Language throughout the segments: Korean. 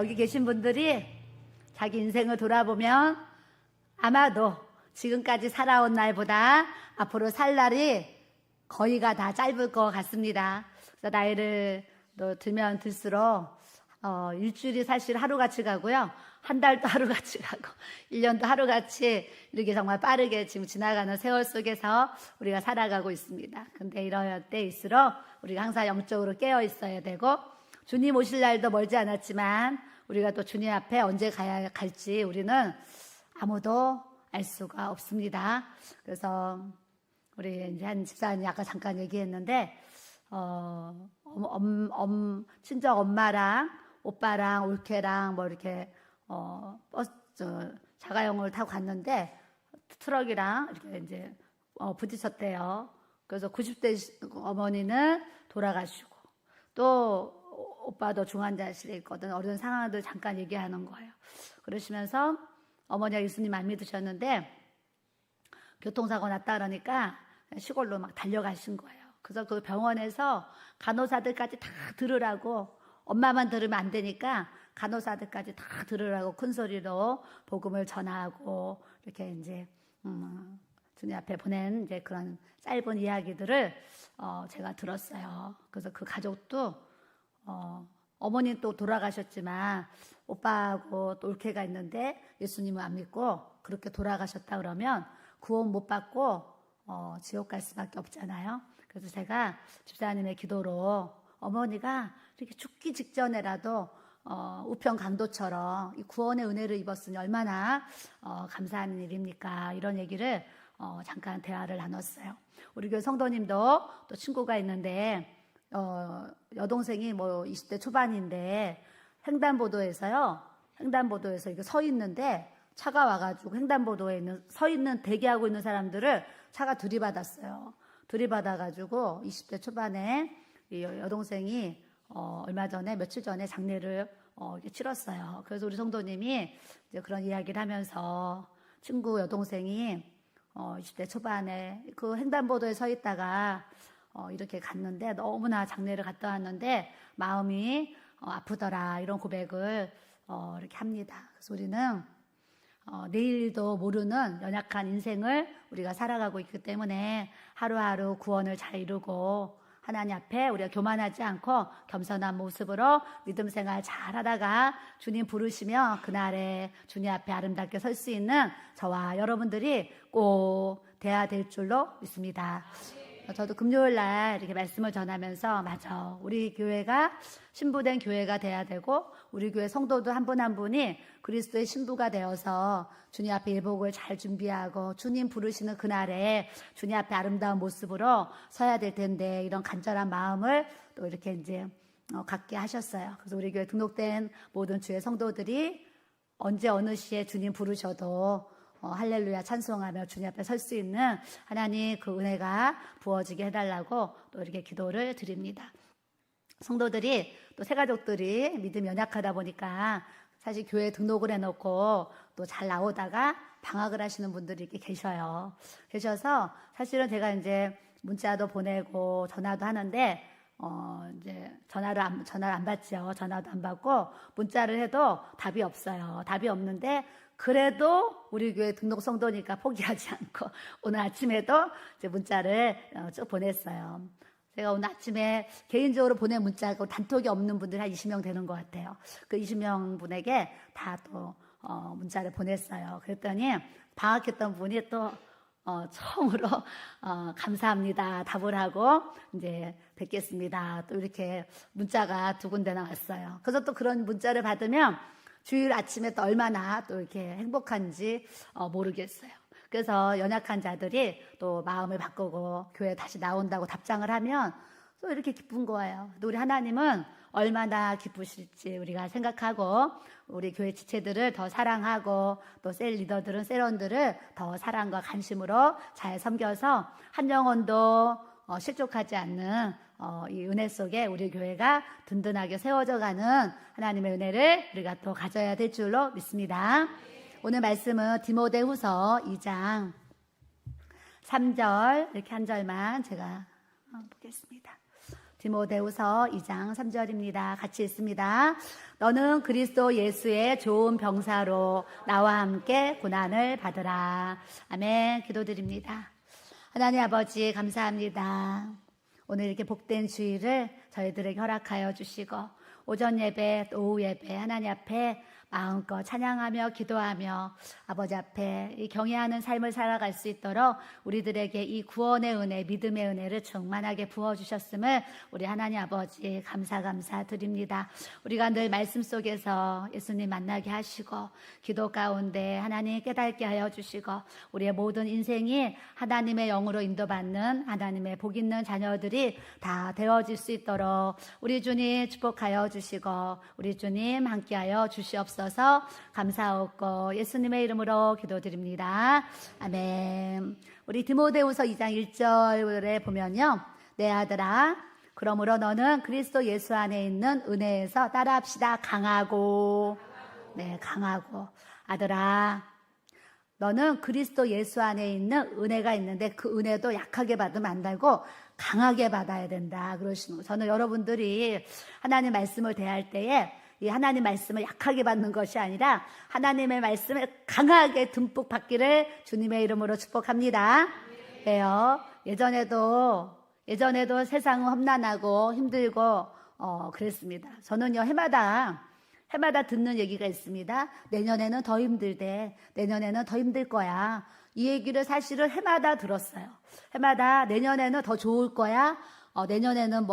여기 계신 분들이 자기 인생을 돌아보면 아마도 지금까지 살아온 날보다 앞으로 살 날이 거의가 다 짧을 것 같습니다. 그래서 나이를 들면 들수록 일주일이 사실 하루같이 가고요. 한 달도 하루같이 가고 1년도 하루같이 이렇게 정말 빠르게 지금 지나가는 세월 속에서 우리가 살아가고 있습니다. 근데 이럴 때일수록 우리가 항상 영적으로 깨어 있어야 되고, 주님 오실 날도 멀지 않았지만 우리가 또 주님 앞에 언제 가야 갈지 우리는 아무도 알 수가 없습니다. 그래서 우리 이제 한 집사님이 아까 잠깐 얘기했는데 친정 엄마랑 오빠랑 올케랑 뭐 이렇게 버스 자가용을 타고 갔는데 트럭이랑 이렇게 이제 부딪혔대요. 그래서 90대 어머니는 돌아가시고, 또 오빠도 중환자실에 있거든. 어려운 상황들 잠깐 얘기하는 거예요. 그러시면서 어머니가 예수님 안 믿으셨는데 교통사고 났다 그러니까 시골로 막 달려가신 거예요. 그래서 그 병원에서 간호사들까지 다 들으라고, 엄마만 들으면 안 되니까 간호사들까지 다 들으라고 큰 소리로 복음을 전하고 이렇게 이제 주님 앞에 보낸 이제 그런 짧은 이야기들을 제가 들었어요. 그래서 그 가족도 어머니 또 돌아가셨지만 오빠하고 또 올케가 있는데 예수님을 안 믿고 그렇게 돌아가셨다 그러면 구원 못 받고 지옥 갈 수밖에 없잖아요. 그래서 제가 집사님의 기도로 어머니가 이렇게 죽기 직전에라도 우편 강도처럼 이 구원의 은혜를 입었으니 얼마나 감사한 일입니까? 이런 얘기를 잠깐 대화를 나눴어요. 우리 교회 성도님도 또 친구가 있는데 여동생이 뭐 20대 초반인데 횡단보도에서 이렇게 서 있는데 차가 와가지고 횡단보도에 서 있는 대기하고 있는 사람들을 차가 들이받았어요. 들이받아가지고 20대 초반에 이 여동생이 얼마 전에 며칠 전에 장례를 치렀어요. 그래서 우리 성도님이 이제 그런 이야기를 하면서 친구 여동생이 20대 초반에 그 횡단보도에 서 있다가 이렇게 갔는데 너무나 장례를 갔다 왔는데 마음이 아프더라, 이런 고백을 이렇게 합니다. 그래서 우리는 내일도 모르는 연약한 인생을 우리가 살아가고 있기 때문에 하루하루 구원을 잘 이루고 하나님 앞에 우리가 교만하지 않고 겸손한 모습으로 믿음 생활 잘 하다가 주님 부르시면 그날에 주님 앞에 아름답게 설 수 있는 저와 여러분들이 꼭 돼야 될 줄로 믿습니다. 저도 금요일 날 이렇게 말씀을 전하면서 맞아, 우리 교회가 신부된 교회가 돼야 되고 우리 교회 성도도 한 분 한 분이 그리스도의 신부가 되어서 주님 앞에 예복을 잘 준비하고 주님 부르시는 그날에 주님 앞에 아름다운 모습으로 서야 될 텐데, 이런 간절한 마음을 또 이렇게 이제 갖게 하셨어요. 그래서 우리 교회 등록된 모든 주의 성도들이 언제 어느 시에 주님 부르셔도 할렐루야 찬송하며 주님 앞에 설 수 있는 하나님 그 은혜가 부어지게 해달라고 또 이렇게 기도를 드립니다. 성도들이 또 새가족들이 믿음이 연약하다 보니까 사실 교회에 등록을 해놓고 또 잘 나오다가 방학을 하시는 분들이 이렇게 계셔서 사실은 제가 이제 문자도 보내고 전화도 하는데 이제 전화를 안 받죠. 전화도 안 받고 문자를 해도 답이 없어요. 답이 없는데 그래도 우리 교회 등록 성도니까 포기하지 않고 오늘 아침에도 이제 문자를 쭉 보냈어요. 제가 오늘 아침에 개인적으로 보낸 문자가 단톡이 없는 분들이 한 20명 되는 것 같아요. 그 20명 분에게 다 또 문자를 보냈어요. 그랬더니 방학했던 분이 또 처음으로 감사합니다 답을 하고 이제 뵙겠습니다 또 이렇게 문자가 두 군데나 왔어요. 그래서 또 그런 문자를 받으면 주일 아침에 또 얼마나 또 이렇게 행복한지 모르겠어요. 그래서 연약한 자들이 또 마음을 바꾸고 교회에 다시 나온다고 답장을 하면 또 이렇게 기쁜 거예요. 또 우리 하나님은 얼마나 기쁘실지 우리가 생각하고 우리 교회 지체들을 더 사랑하고 또 셀 리더들은 셀원들을 더 사랑과 관심으로 잘 섬겨서 한 영혼도 실족하지 않는 이 은혜 속에 우리 교회가 든든하게 세워져 가는 하나님의 은혜를 우리가 또 가져야 될 줄로 믿습니다. 오늘 말씀은 디모데후서 2장 3절 이렇게 한 절만 제가 보겠습니다. 디모데후서 2장 3절입니다. 같이 읽습니다. 너는 그리스도 예수의 좋은 병사로 나와 함께 고난을 받으라. 아멘. 기도드립니다. 하나님 아버지 감사합니다. 오늘 이렇게 복된 주일을 저희들에게 허락하여 주시고 오전 예배, 오후 예배 하나님 앞에 마음껏 찬양하며 기도하며 아버지 앞에 이 경외하는 삶을 살아갈 수 있도록 우리들에게 이 구원의 은혜, 믿음의 은혜를 충만하게 부어주셨음을 우리 하나님 아버지 감사드립니다. 우리가 늘 말씀 속에서 예수님 만나게 하시고 기도 가운데 하나님 깨닫게 하여 주시고 우리의 모든 인생이 하나님의 영으로 인도받는 하나님의 복 있는 자녀들이 다 되어질 수 있도록 우리 주님 축복하여 주시고 우리 주님 함께하여 주시옵소서. 감사하고 예수님의 이름으로 기도드립니다. 아멘. 우리 디모데후서 2장 1절에 보면요. 내 아들아 그러므로 너는 그리스도 예수 안에 있는 은혜에서 따라합시다. 강하고 아들아 너는 그리스도 예수 안에 있는 은혜가 있는데 그 은혜도 약하게 받으면 안 되고 강하게 받아야 된다 그러시는 거예요. 저는 여러분들이 하나님 말씀을 대할 때에 이 하나님 말씀을 약하게 받는 것이 아니라 하나님의 말씀을 강하게 듬뿍 받기를 주님의 이름으로 축복합니다. 그래요. 예전에도 세상은 험난하고 힘들고 그랬습니다. 저는요 해마다 듣는 얘기가 있습니다. 내년에는 더 힘들대. 내년에는 더 힘들 거야. 이 얘기를 사실은 해마다 들었어요. 해마다 내년에는 더 좋을 거야. 내년에는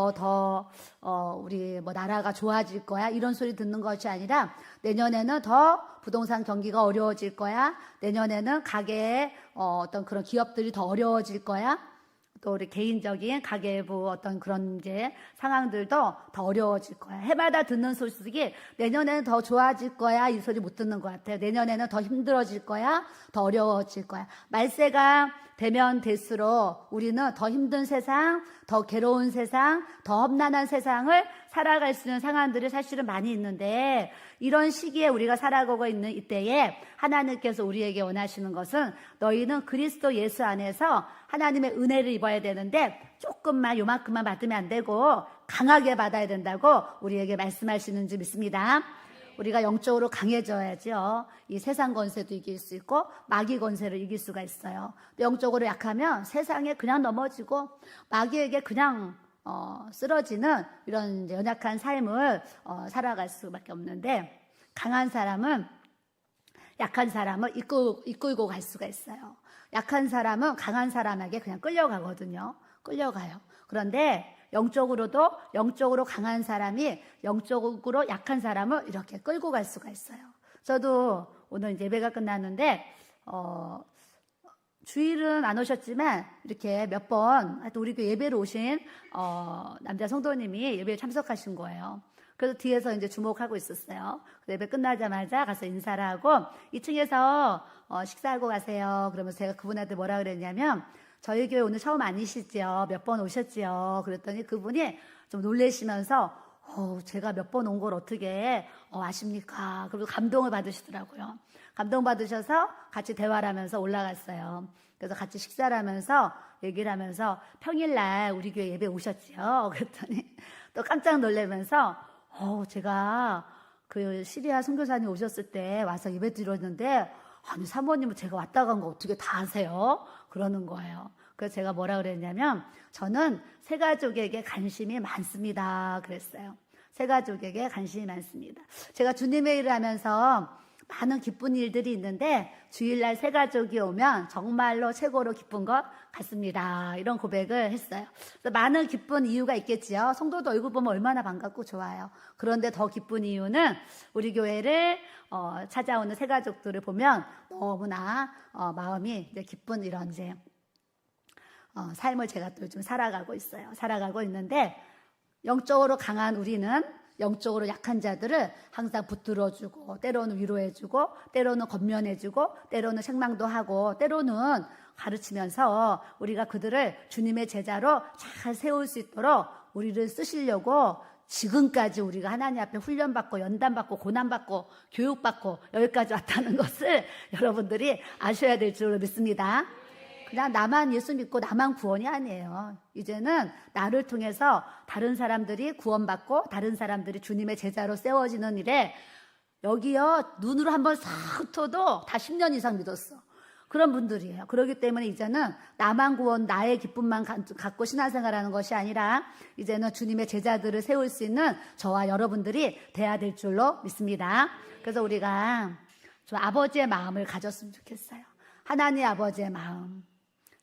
우리 나라가 좋아질 거야. 이런 소리 듣는 것이 아니라 내년에는 더 부동산 경기가 어려워질 거야. 내년에는 가게의 어떤 그런 기업들이 더 어려워질 거야. 또 우리 개인적인 가계부 어떤 그런 이제 상황들도 더 어려워질 거야. 해마다 듣는 소식이 내년에는 더 좋아질 거야. 이 소리 못 듣는 것 같아요. 내년에는 더 힘들어질 거야. 더 어려워질 거야. 말세가 되면 될수록 우리는 더 힘든 세상, 더 괴로운 세상, 더 험난한 세상을 살아갈 수 있는 상황들이 사실은 많이 있는데 이런 시기에 우리가 살아가고 있는 이때에 하나님께서 우리에게 원하시는 것은 너희는 그리스도 예수 안에서 하나님의 은혜를 입어야 되는데 조금만 요만큼만 받으면 안 되고 강하게 받아야 된다고 우리에게 말씀하시는 줄 믿습니다. 우리가 영적으로 강해져야죠. 이 세상 권세도 이길 수 있고 마귀 권세를 이길 수가 있어요. 영적으로 약하면 세상에 그냥 넘어지고 마귀에게 그냥 쓰러지는 이런 연약한 삶을 살아갈 수밖에 없는데 강한 사람은 약한 사람을 이끌고 갈 수가 있어요. 약한 사람은 강한 사람에게 그냥 끌려가거든요. 끌려가요. 그런데 영적으로 강한 사람이 영적으로 약한 사람을 이렇게 끌고 갈 수가 있어요. 저도 오늘 이제 예배가 끝났는데 주일은 안 오셨지만 이렇게 몇 번 하여튼 우리 교회 예배로 오신 남자 성도님이 예배에 참석하신 거예요. 그래서 뒤에서 이제 주목하고 있었어요. 예배 끝나자마자 가서 인사를 하고 2층에서 식사하고 가세요. 그러면서 제가 그분한테 뭐라 그랬냐면 저희 교회 오늘 처음 아니시죠? 몇 번 오셨지요? 그랬더니 그분이 좀 놀라시면서 제가 몇 번 온 걸 어떻게 아십니까? 그리고 감동을 받으시더라고요. 감동받으셔서 같이 대화를 하면서 올라갔어요. 그래서 같이 식사를 하면서 얘기를 하면서 평일날 우리 교회 예배 오셨지요? 그랬더니 또 깜짝 놀라면서 제가 그 시리아 선교사님 오셨을 때 와서 예배 드렸는데 아니 사모님은 제가 왔다 간 거 어떻게 다 아세요? 그러는 거예요. 그래서 제가 뭐라 그랬냐면 저는 새가족에게 관심이 많습니다. 그랬어요. 새가족에게 관심이 많습니다. 제가 주님의 일을 하면서 많은 기쁜 일들이 있는데 주일날 새가족이 오면 정말로 최고로 기쁜 것 같습니다. 이런 고백을 했어요. 그래서 많은 기쁜 이유가 있겠지요. 성도도 얼굴 보면 얼마나 반갑고 좋아요. 그런데 더 기쁜 이유는 우리 교회를 찾아오는 새가족들을 보면 너무나 마음이 이제 기쁜 이런 이제 삶을 제가 또 요즘 살아가고 있어요. 살아가고 있는데 영적으로 강한 우리는 영적으로 약한 자들을 항상 붙들어주고 때로는 위로해주고 때로는 권면해주고 때로는 책망도 하고 때로는 가르치면서 우리가 그들을 주님의 제자로 잘 세울 수 있도록 우리를 쓰시려고 지금까지 우리가 하나님 앞에 훈련받고 연단받고 고난받고 교육받고 여기까지 왔다는 것을 여러분들이 아셔야 될 줄로 믿습니다. 그냥 나만 예수 믿고 나만 구원이 아니에요. 이제는 나를 통해서 다른 사람들이 구원받고 다른 사람들이 주님의 제자로 세워지는 일에 여기요 눈으로 한번 싹 훑어도 다 10년 이상 믿었어. 그런 분들이에요. 그렇기 때문에 이제는 나만 구원, 나의 기쁨만 갖고 신앙생활하는 것이 아니라 이제는 주님의 제자들을 세울 수 있는 저와 여러분들이 돼야 될 줄로 믿습니다. 그래서 우리가 좀 아버지의 마음을 가졌으면 좋겠어요. 하나님 아버지의 마음.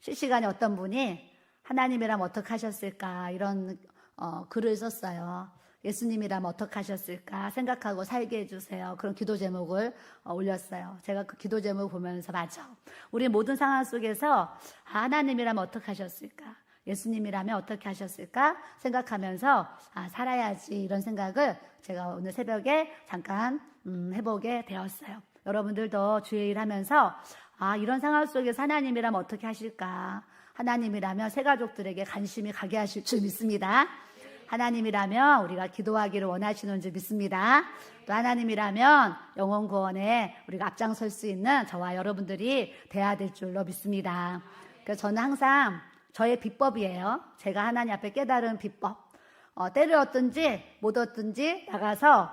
실시간에 어떤 분이 하나님이라면 어떻게 하셨을까 이런 글을 썼어요. 예수님이라면 어떻게 하셨을까 생각하고 살게 해주세요. 그런 기도 제목을 올렸어요. 제가 그 기도 제목을 보면서 맞아. 우리 모든 상황 속에서 하나님이라면 어떻게 하셨을까? 예수님이라면 어떻게 하셨을까? 생각하면서 살아야지 이런 생각을 제가 오늘 새벽에 잠깐 해보게 되었어요. 여러분들도 주의 일 하면서 이런 상황 속에서 하나님이라면 어떻게 하실까? 하나님이라면 새 가족들에게 관심이 가게 하실 줄 믿습니다. 하나님이라면 우리가 기도하기를 원하시는 줄 믿습니다. 또 하나님이라면 영혼 구원에 우리가 앞장설 수 있는 저와 여러분들이 돼야 될 줄로 믿습니다. 그래서 저는 항상 저의 비법이에요. 제가 하나님 앞에 깨달은 비법. 때를 얻든지 못 얻든지 나가서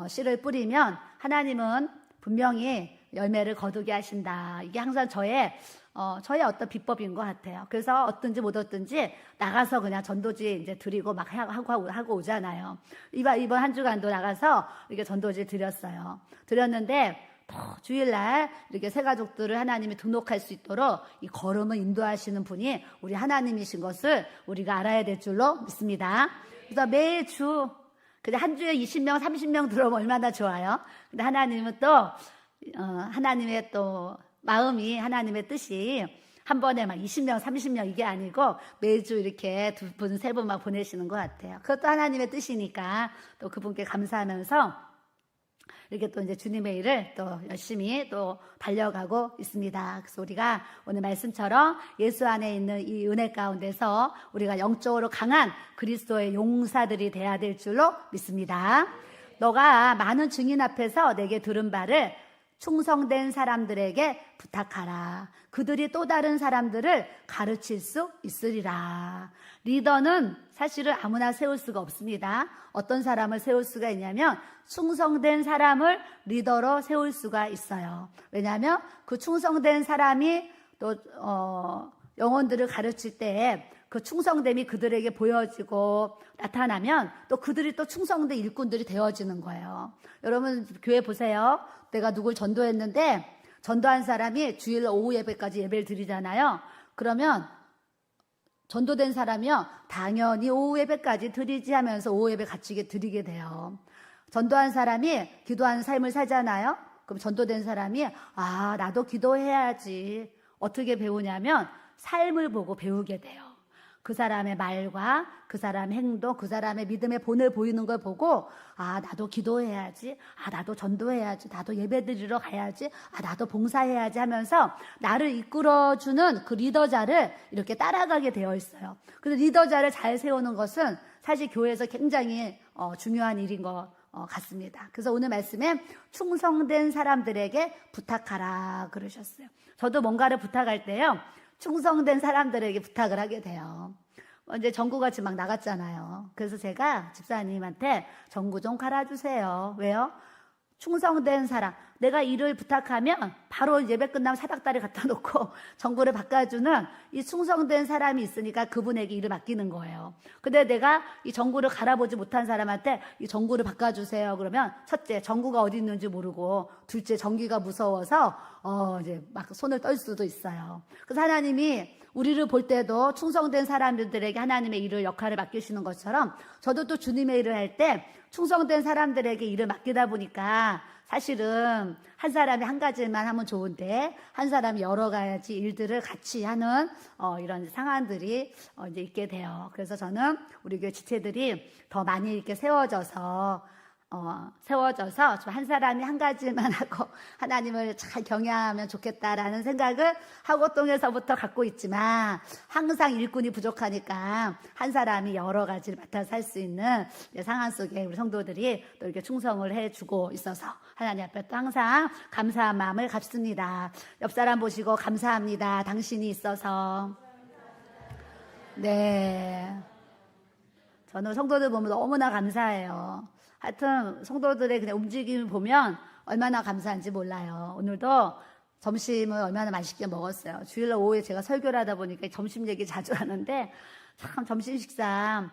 씨를 뿌리면 하나님은 분명히 열매를 거두게 하신다. 이게 항상 저의 어떤 비법인 것 같아요. 그래서 얻든지 못 얻든지 나가서 그냥 전도지 이제 드리고 막 하고 오잖아요. 이번 한 주간도 나가서 이렇게 전도지 드렸어요. 드렸는데 주일날 이렇게 새 가족들을 하나님이 등록할 수 있도록 이 걸음을 인도하시는 분이 우리 하나님이신 것을 우리가 알아야 될 줄로 믿습니다. 그래서 매주 근데 한 주에 20명, 30명 들어오면 얼마나 좋아요. 근데 하나님은 또 하나님의 또 마음이 하나님의 뜻이 한 번에 막 20명, 30명 이게 아니고 매주 이렇게 두 분, 세 분만 보내시는 것 같아요. 그것도 하나님의 뜻이니까 또 그분께 감사하면서 이렇게 또 이제 주님의 일을 또 열심히 또 달려가고 있습니다. 그래서 우리가 오늘 말씀처럼 예수 안에 있는 이 은혜 가운데서 우리가 영적으로 강한 그리스도의 용사들이 돼야 될 줄로 믿습니다. 너가 많은 증인 앞에서 내게 들은 바를 충성된 사람들에게 부탁하라. 그들이 또 다른 사람들을 가르칠 수 있으리라. 리더는 사실은 아무나 세울 수가 없습니다. 어떤 사람을 세울 수가 있냐면 충성된 사람을 리더로 세울 수가 있어요. 왜냐하면 그 충성된 사람이 또 영혼들을 가르칠 때에 그 충성됨이 그들에게 보여지고 나타나면 또 그들이 또 충성된 일꾼들이 되어지는 거예요. 여러분 교회 보세요. 내가 누굴 전도했는데 전도한 사람이 주일 오후 예배까지 예배를 드리잖아요. 그러면 전도된 사람이요 당연히 오후 예배까지 드리지 하면서 오후 예배 같이 드리게 돼요. 전도한 사람이 기도하는 삶을 살잖아요. 그럼 전도된 사람이 나도 기도해야지. 어떻게 배우냐면 삶을 보고 배우게 돼요. 그 사람의 말과 그 사람의 행동, 그 사람의 믿음의 본을 보이는 걸 보고 나도 기도해야지, 나도 전도해야지, 나도 예배드리러 가야지, 나도 봉사해야지 하면서 나를 이끌어주는 그 리더자를 이렇게 따라가게 되어 있어요. 그래서 리더자를 잘 세우는 것은 사실 교회에서 굉장히 중요한 일인 것 같습니다. 그래서 오늘 말씀에 충성된 사람들에게 부탁하라 그러셨어요. 저도 뭔가를 부탁할 때요 충성된 사람들에게 부탁을 하게 돼요. 이제 전구같이 막 나갔잖아요. 그래서 제가 집사님한테 전구 좀 갈아주세요. 왜요? 충성된 사람. 내가 일을 부탁하면 바로 예배 끝나면 사닥다리 갖다 놓고 전구를 바꿔주는 이 충성된 사람이 있으니까 그분에게 일을 맡기는 거예요. 근데 내가 이 전구를 갈아보지 못한 사람한테 이 전구를 바꿔주세요. 그러면 첫째, 전구가 어디 있는지 모르고 둘째, 전기가 무서워서 이제 막 손을 떨 수도 있어요. 그래서 하나님이 우리를 볼 때도 충성된 사람들에게 하나님의 일을 역할을 맡기시는 것처럼 저도 또 주님의 일을 할 때 충성된 사람들에게 일을 맡기다 보니까 사실은 한 사람이 한 가지만 하면 좋은데 한 사람이 여러 가지 일들을 같이 하는 이런 상황들이 이제 있게 돼요. 그래서 저는 우리 교회 지체들이 더 많이 이렇게 세워져서 세워져서 좀 한 사람이 한 가지만 하고 하나님을 잘 경외하면 좋겠다라는 생각을 하고동에서부터 갖고 있지만 항상 일꾼이 부족하니까 한 사람이 여러 가지를 맡아서 할 수 있는 상황 속에 우리 성도들이 또 이렇게 충성을 해주고 있어서 하나님 앞에 또 항상 감사한 마음을 갖습니다. 옆 사람 보시고 감사합니다. 당신이 있어서. 네. 저는 성도들 보면 너무나 감사해요. 하여튼 성도들의 그냥 움직임을 보면 얼마나 감사한지 몰라요. 오늘도 점심을 얼마나 맛있게 먹었어요. 주일날 오후에 제가 설교를 하다 보니까 점심 얘기 자주 하는데 참 점심 식사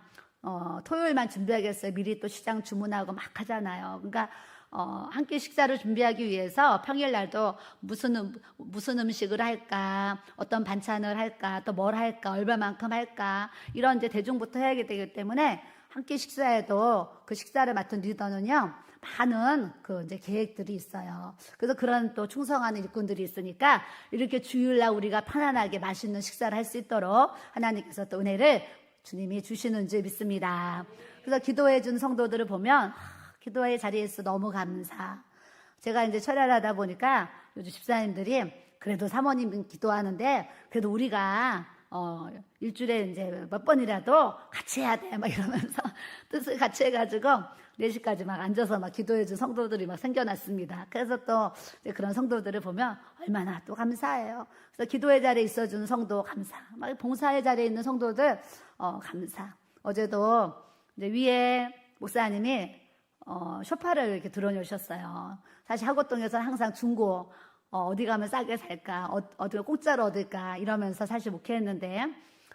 토요일만 준비하겠어요. 미리 또 시장 주문하고 막 하잖아요. 그러니까 한 끼 식사를 준비하기 위해서 평일날도 무슨 음식을 할까, 어떤 반찬을 할까, 또 뭘 할까, 얼마만큼 할까 이런 이제 대중부터 해야 되기 때문에 한 끼 식사에도 그 식사를 맡은 리더는요 많은 그 이제 계획들이 있어요. 그래서 그런 또 충성하는 일꾼들이 있으니까 이렇게 주일날 우리가 편안하게 맛있는 식사를 할 수 있도록 하나님께서 또 은혜를 주님이 주시는 줄 믿습니다. 그래서 기도해 준 성도들을 보면 기도의 자리에서 너무 감사. 제가 이제 철야를 하다 보니까 요즘 집사님들이 그래도 사모님 기도하는데 그래도 우리가 일주일에 이제 몇 번이라도 같이 해야 돼 막 이러면서 뜻을 같이 해가지고 4시까지 막 앉아서 막 기도해준 성도들이 막 생겨났습니다. 그래서 또 이제 그런 성도들을 보면 얼마나 또 감사해요. 그래서 기도의 자리에 있어준 성도 감사, 막 봉사의 자리에 있는 성도들 감사. 어제도 이제 위에 목사님이 쇼파를 이렇게 들어놓으셨어요. 사실 하고동에서는 항상 중고 어디 가면 싸게 살까, 어디 공짜로 얻을까 이러면서 사실 목회했는데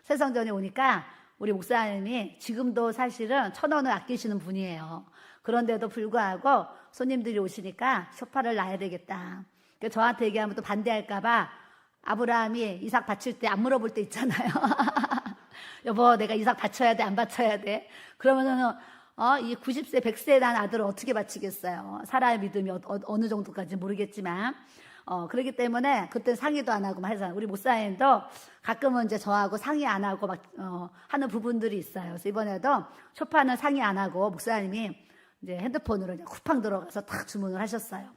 새성전에 오니까 우리 목사님이 지금도 사실은 1,000원을 아끼시는 분이에요. 그런데도 불구하고 손님들이 오시니까 쇼파를 놔야 되겠다. 저한테 얘기하면 또 반대할까봐 아브라함이 이삭 바칠 때 안 물어볼 때 있잖아요. 여보, 내가 이삭 바쳐야 돼, 안 바쳐야 돼? 그러면은 이 90세, 100세에 난 아들을 어떻게 바치겠어요? 사라의 믿음이 어느 정도까지 모르겠지만. 그렇기 때문에 그때 상의도 안 하고 막 하잖아요. 우리 목사님도 가끔은 이제 저하고 상의 안 하고 막, 하는 부분들이 있어요. 그래서 이번에도 쇼파는 상의 안 하고 목사님이 이제 핸드폰으로 그냥 쿠팡 들어가서 딱 주문을 하셨어요.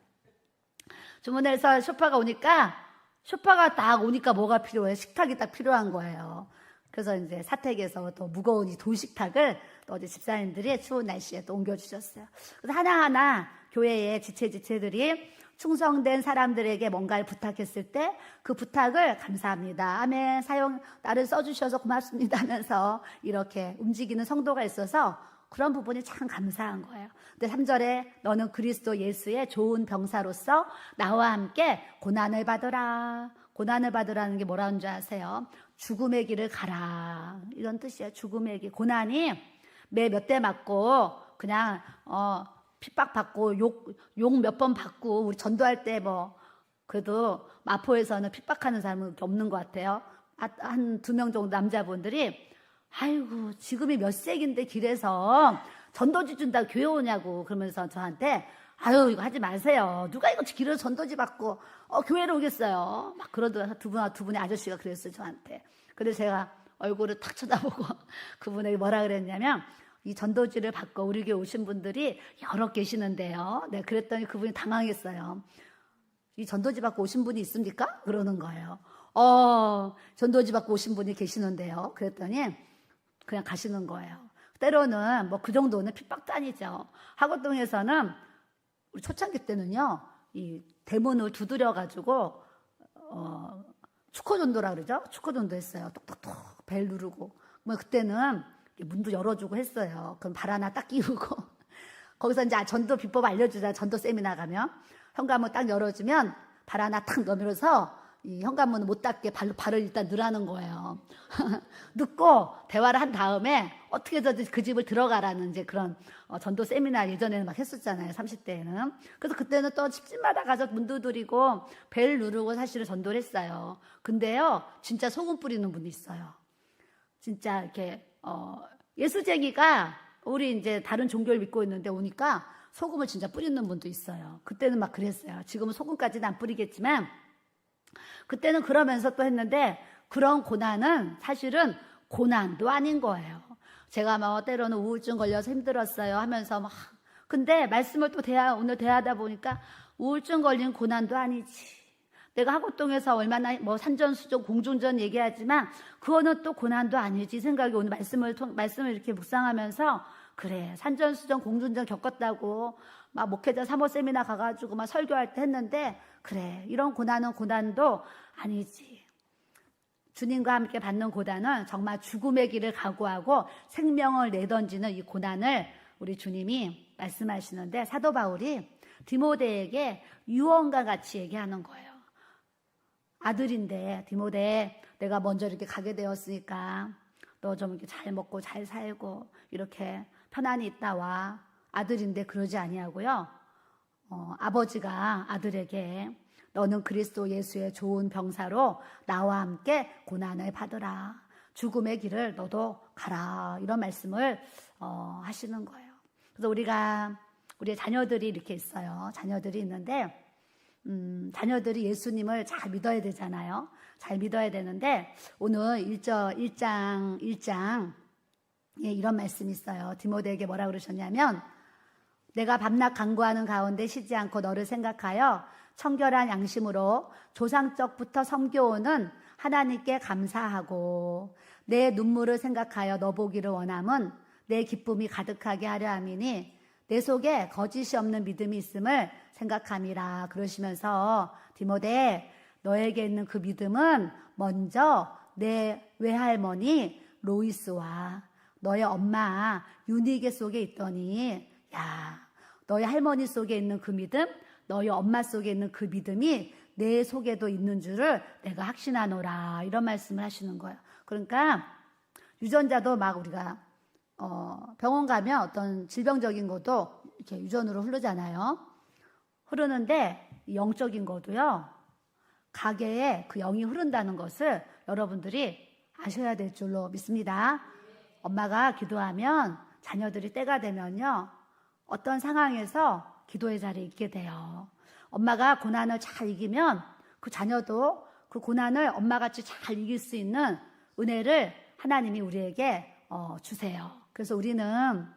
주문해서 쇼파가 딱 오니까 뭐가 필요해? 식탁이 딱 필요한 거예요. 그래서 이제 사택에서 또 무거운 이 돌식탁을 또 어제 집사님들이 추운 날씨에 또 옮겨주셨어요. 그래서 하나하나 교회의 지체들이 충성된 사람들에게 뭔가를 부탁했을 때 그 부탁을 감사합니다. 아멘. 나를 써주셔서 고맙습니다 하면서 이렇게 움직이는 성도가 있어서 그런 부분이 참 감사한 거예요. 근데 3절에 너는 그리스도 예수의 좋은 병사로서 나와 함께 고난을 받으라. 고난을 받으라는 게 뭐라는 줄 아세요? 죽음의 길을 가라. 이런 뜻이에요. 죽음의 길. 고난이 매 몇 대 맞고 그냥 핍박받고 욕 몇 번 받고 우리 전도할 때 그래도 마포에서는 핍박하는 사람은 없는 것 같아요. 한 2명 정도 남자분들이 아이고 지금이 몇 세기인데 길에서 전도지 준다고 교회 오냐고 그러면서 저한테 아유 이거 하지 마세요. 누가 이거 길에서 전도지 받고 교회로 오겠어요. 막 그러더라. 두 분의 아저씨가 그랬어요 저한테. 근데 제가 얼굴을 탁 쳐다보고 그분에게 뭐라 그랬냐면 이 전도지를 받고 우리 교회 오신 분들이 여러 계시는데요. 네, 그랬더니 그분이 당황했어요. 이 전도지 받고 오신 분이 있습니까? 그러는 거예요. 전도지 받고 오신 분이 계시는데요. 그랬더니 그냥 가시는 거예요. 때로는 그 정도는 핍박도 아니죠. 하고동에서는 우리 초창기 때는요, 이 대문을 두드려가지고 축호전도라 그러죠. 축호전도 했어요. 똑똑똑 벨 누르고. 그때는 문도 열어주고 했어요. 그럼 발 하나 딱 끼우고 거기서 이제 전도 비법 알려주자. 전도 세미나 가면 현관문 딱 열어주면 발 하나 탁 넣으면서 이 현관문을 못 닫게 발을 일단 넣으라는 거예요. 넣고 대화를 한 다음에 어떻게 해서든 그 집을 들어가라는 이제 그런 전도 세미나 예전에는 막 했었잖아요. 30대에는. 그래서 그때는 또 집집마다 가서 문 두드리고 벨 누르고 사실은 전도를 했어요. 근데요, 진짜 소금 뿌리는 분이 있어요. 진짜 이렇게 예수쟁이가 우리 이제 다른 종교를 믿고 있는데 오니까 소금을 진짜 뿌리는 분도 있어요. 그때는 막 그랬어요. 지금은 소금까지는 안 뿌리겠지만 그때는 그러면서 또 했는데 그런 고난은 사실은 고난도 아닌 거예요. 제가 때로는 우울증 걸려서 힘들었어요 하면서 막 근데 말씀을 또 오늘 대하다 보니까 우울증 걸린 고난도 아니지. 내가 하고동에서 얼마나 뭐 산전수전 공중전 얘기하지만 그거는 또 고난도 아니지 생각이 오늘 말씀을 이렇게 묵상하면서 그래 산전수전 공중전 겪었다고 막 목회자 사모 세미나 가가지고 막 설교할 때 했는데 그래 이런 고난은 고난도 아니지. 주님과 함께 받는 고난은 정말 죽음의 길을 각오하고 생명을 내던지는 이 고난을 우리 주님이 말씀하시는데 사도 바울이 디모데에게 유언과 같이 얘기하는 거예요. 아들인데 디모데 내가 먼저 이렇게 가게 되었으니까 너 좀 이렇게 잘 먹고 잘 살고 이렇게 편안히 있다 와. 아들인데 그러지 아니하고요. 아버지가 아들에게 너는 그리스도 예수의 좋은 병사로 나와 함께 고난을 받으라. 죽음의 길을 너도 가라. 이런 말씀을 하시는 거예요. 그래서 우리 자녀들이 이렇게 있어요. 자녀들이 있는데 자녀들이 예수님을 잘 믿어야 되잖아요. 잘 믿어야 되는데 오늘 1장 이런 말씀이 있어요. 디모데에게 뭐라 그러셨냐면 내가 밤낮 간구하는 가운데 쉬지 않고 너를 생각하여 청결한 양심으로 조상적부터 섬겨오는 하나님께 감사하고 내 눈물을 생각하여 너 보기를 원함은 내 기쁨이 가득하게 하려 함이니 내 속에 거짓이 없는 믿음이 있음을 생각함이라. 그러시면서 디모데 너에게 있는 그 믿음은 먼저 내 외할머니 로이스와 너의 엄마 유니게 속에 있더니 야 너의 할머니 속에 있는 그 믿음 너희 엄마 속에 있는 그 믿음이 내 속에도 있는 줄을 내가 확신하노라. 이런 말씀을 하시는 거예요. 그러니까 유전자도 막 우리가 병원 가면 어떤 질병적인 것도 이렇게 유전으로 흐르잖아요. 흐르는데 영적인 것도요. 가게에 그 영이 흐른다는 것을 여러분들이 아셔야 될 줄로 믿습니다. 엄마가 기도하면 자녀들이 때가 되면요. 어떤 상황에서 기도의 자리에 있게 돼요. 엄마가 고난을 잘 이기면 그 자녀도 그 고난을 엄마같이 잘 이길 수 있는 은혜를 하나님이 우리에게 주세요. 그래서 우리는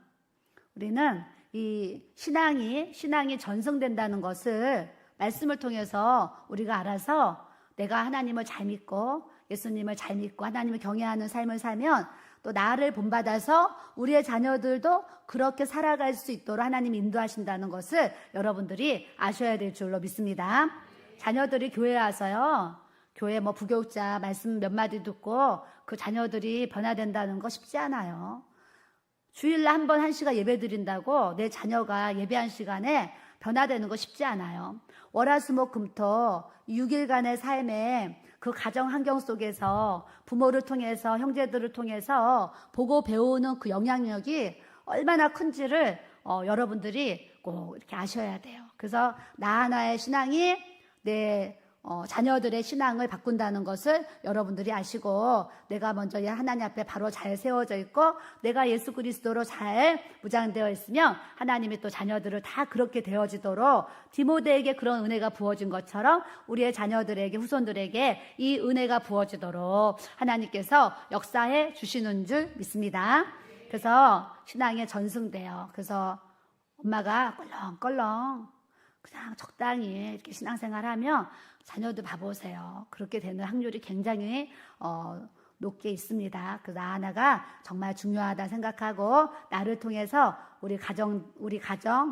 이 신앙이 전승된다는 것을 말씀을 통해서 우리가 알아서 내가 하나님을 잘 믿고 예수님을 잘 믿고 하나님을 경외하는 삶을 살면 또 나를 본받아서 우리의 자녀들도 그렇게 살아갈 수 있도록 하나님이 인도하신다는 것을 여러분들이 아셔야 될 줄로 믿습니다. 자녀들이 교회에 와서요. 교회 부교육자 말씀 몇 마디 듣고 그 자녀들이 변화된다는 거 쉽지 않아요. 주일날 한 번 1시간 예배 드린다고 내 자녀가 예배한 시간에 변화되는 거 쉽지 않아요. 월화수목금토 6일간의 삶에 그 가정 환경 속에서 부모를 통해서 형제들을 통해서 보고 배우는 그 영향력이 얼마나 큰지를 여러분들이 꼭 이렇게 아셔야 돼요. 그래서 나 하나의 신앙이 내 자녀들의 신앙을 바꾼다는 것을 여러분들이 아시고 내가 먼저 하나님 앞에 바로 잘 세워져 있고 내가 예수 그리스도로 잘 무장되어 있으면 하나님이 또 자녀들을 다 그렇게 되어지도록 디모데에게 그런 은혜가 부어진 것처럼 우리의 자녀들에게 후손들에게 이 은혜가 부어지도록 하나님께서 역사해 주시는 줄 믿습니다. 그래서 신앙에 전승돼요. 그래서 엄마가 껄렁껄렁 그냥 적당히 이렇게 신앙생활하면 자녀들 봐보세요. 그렇게 되는 확률이 굉장히 높게 있습니다. 그래서 나 하나가 정말 중요하다 생각하고 나를 통해서 우리 가정,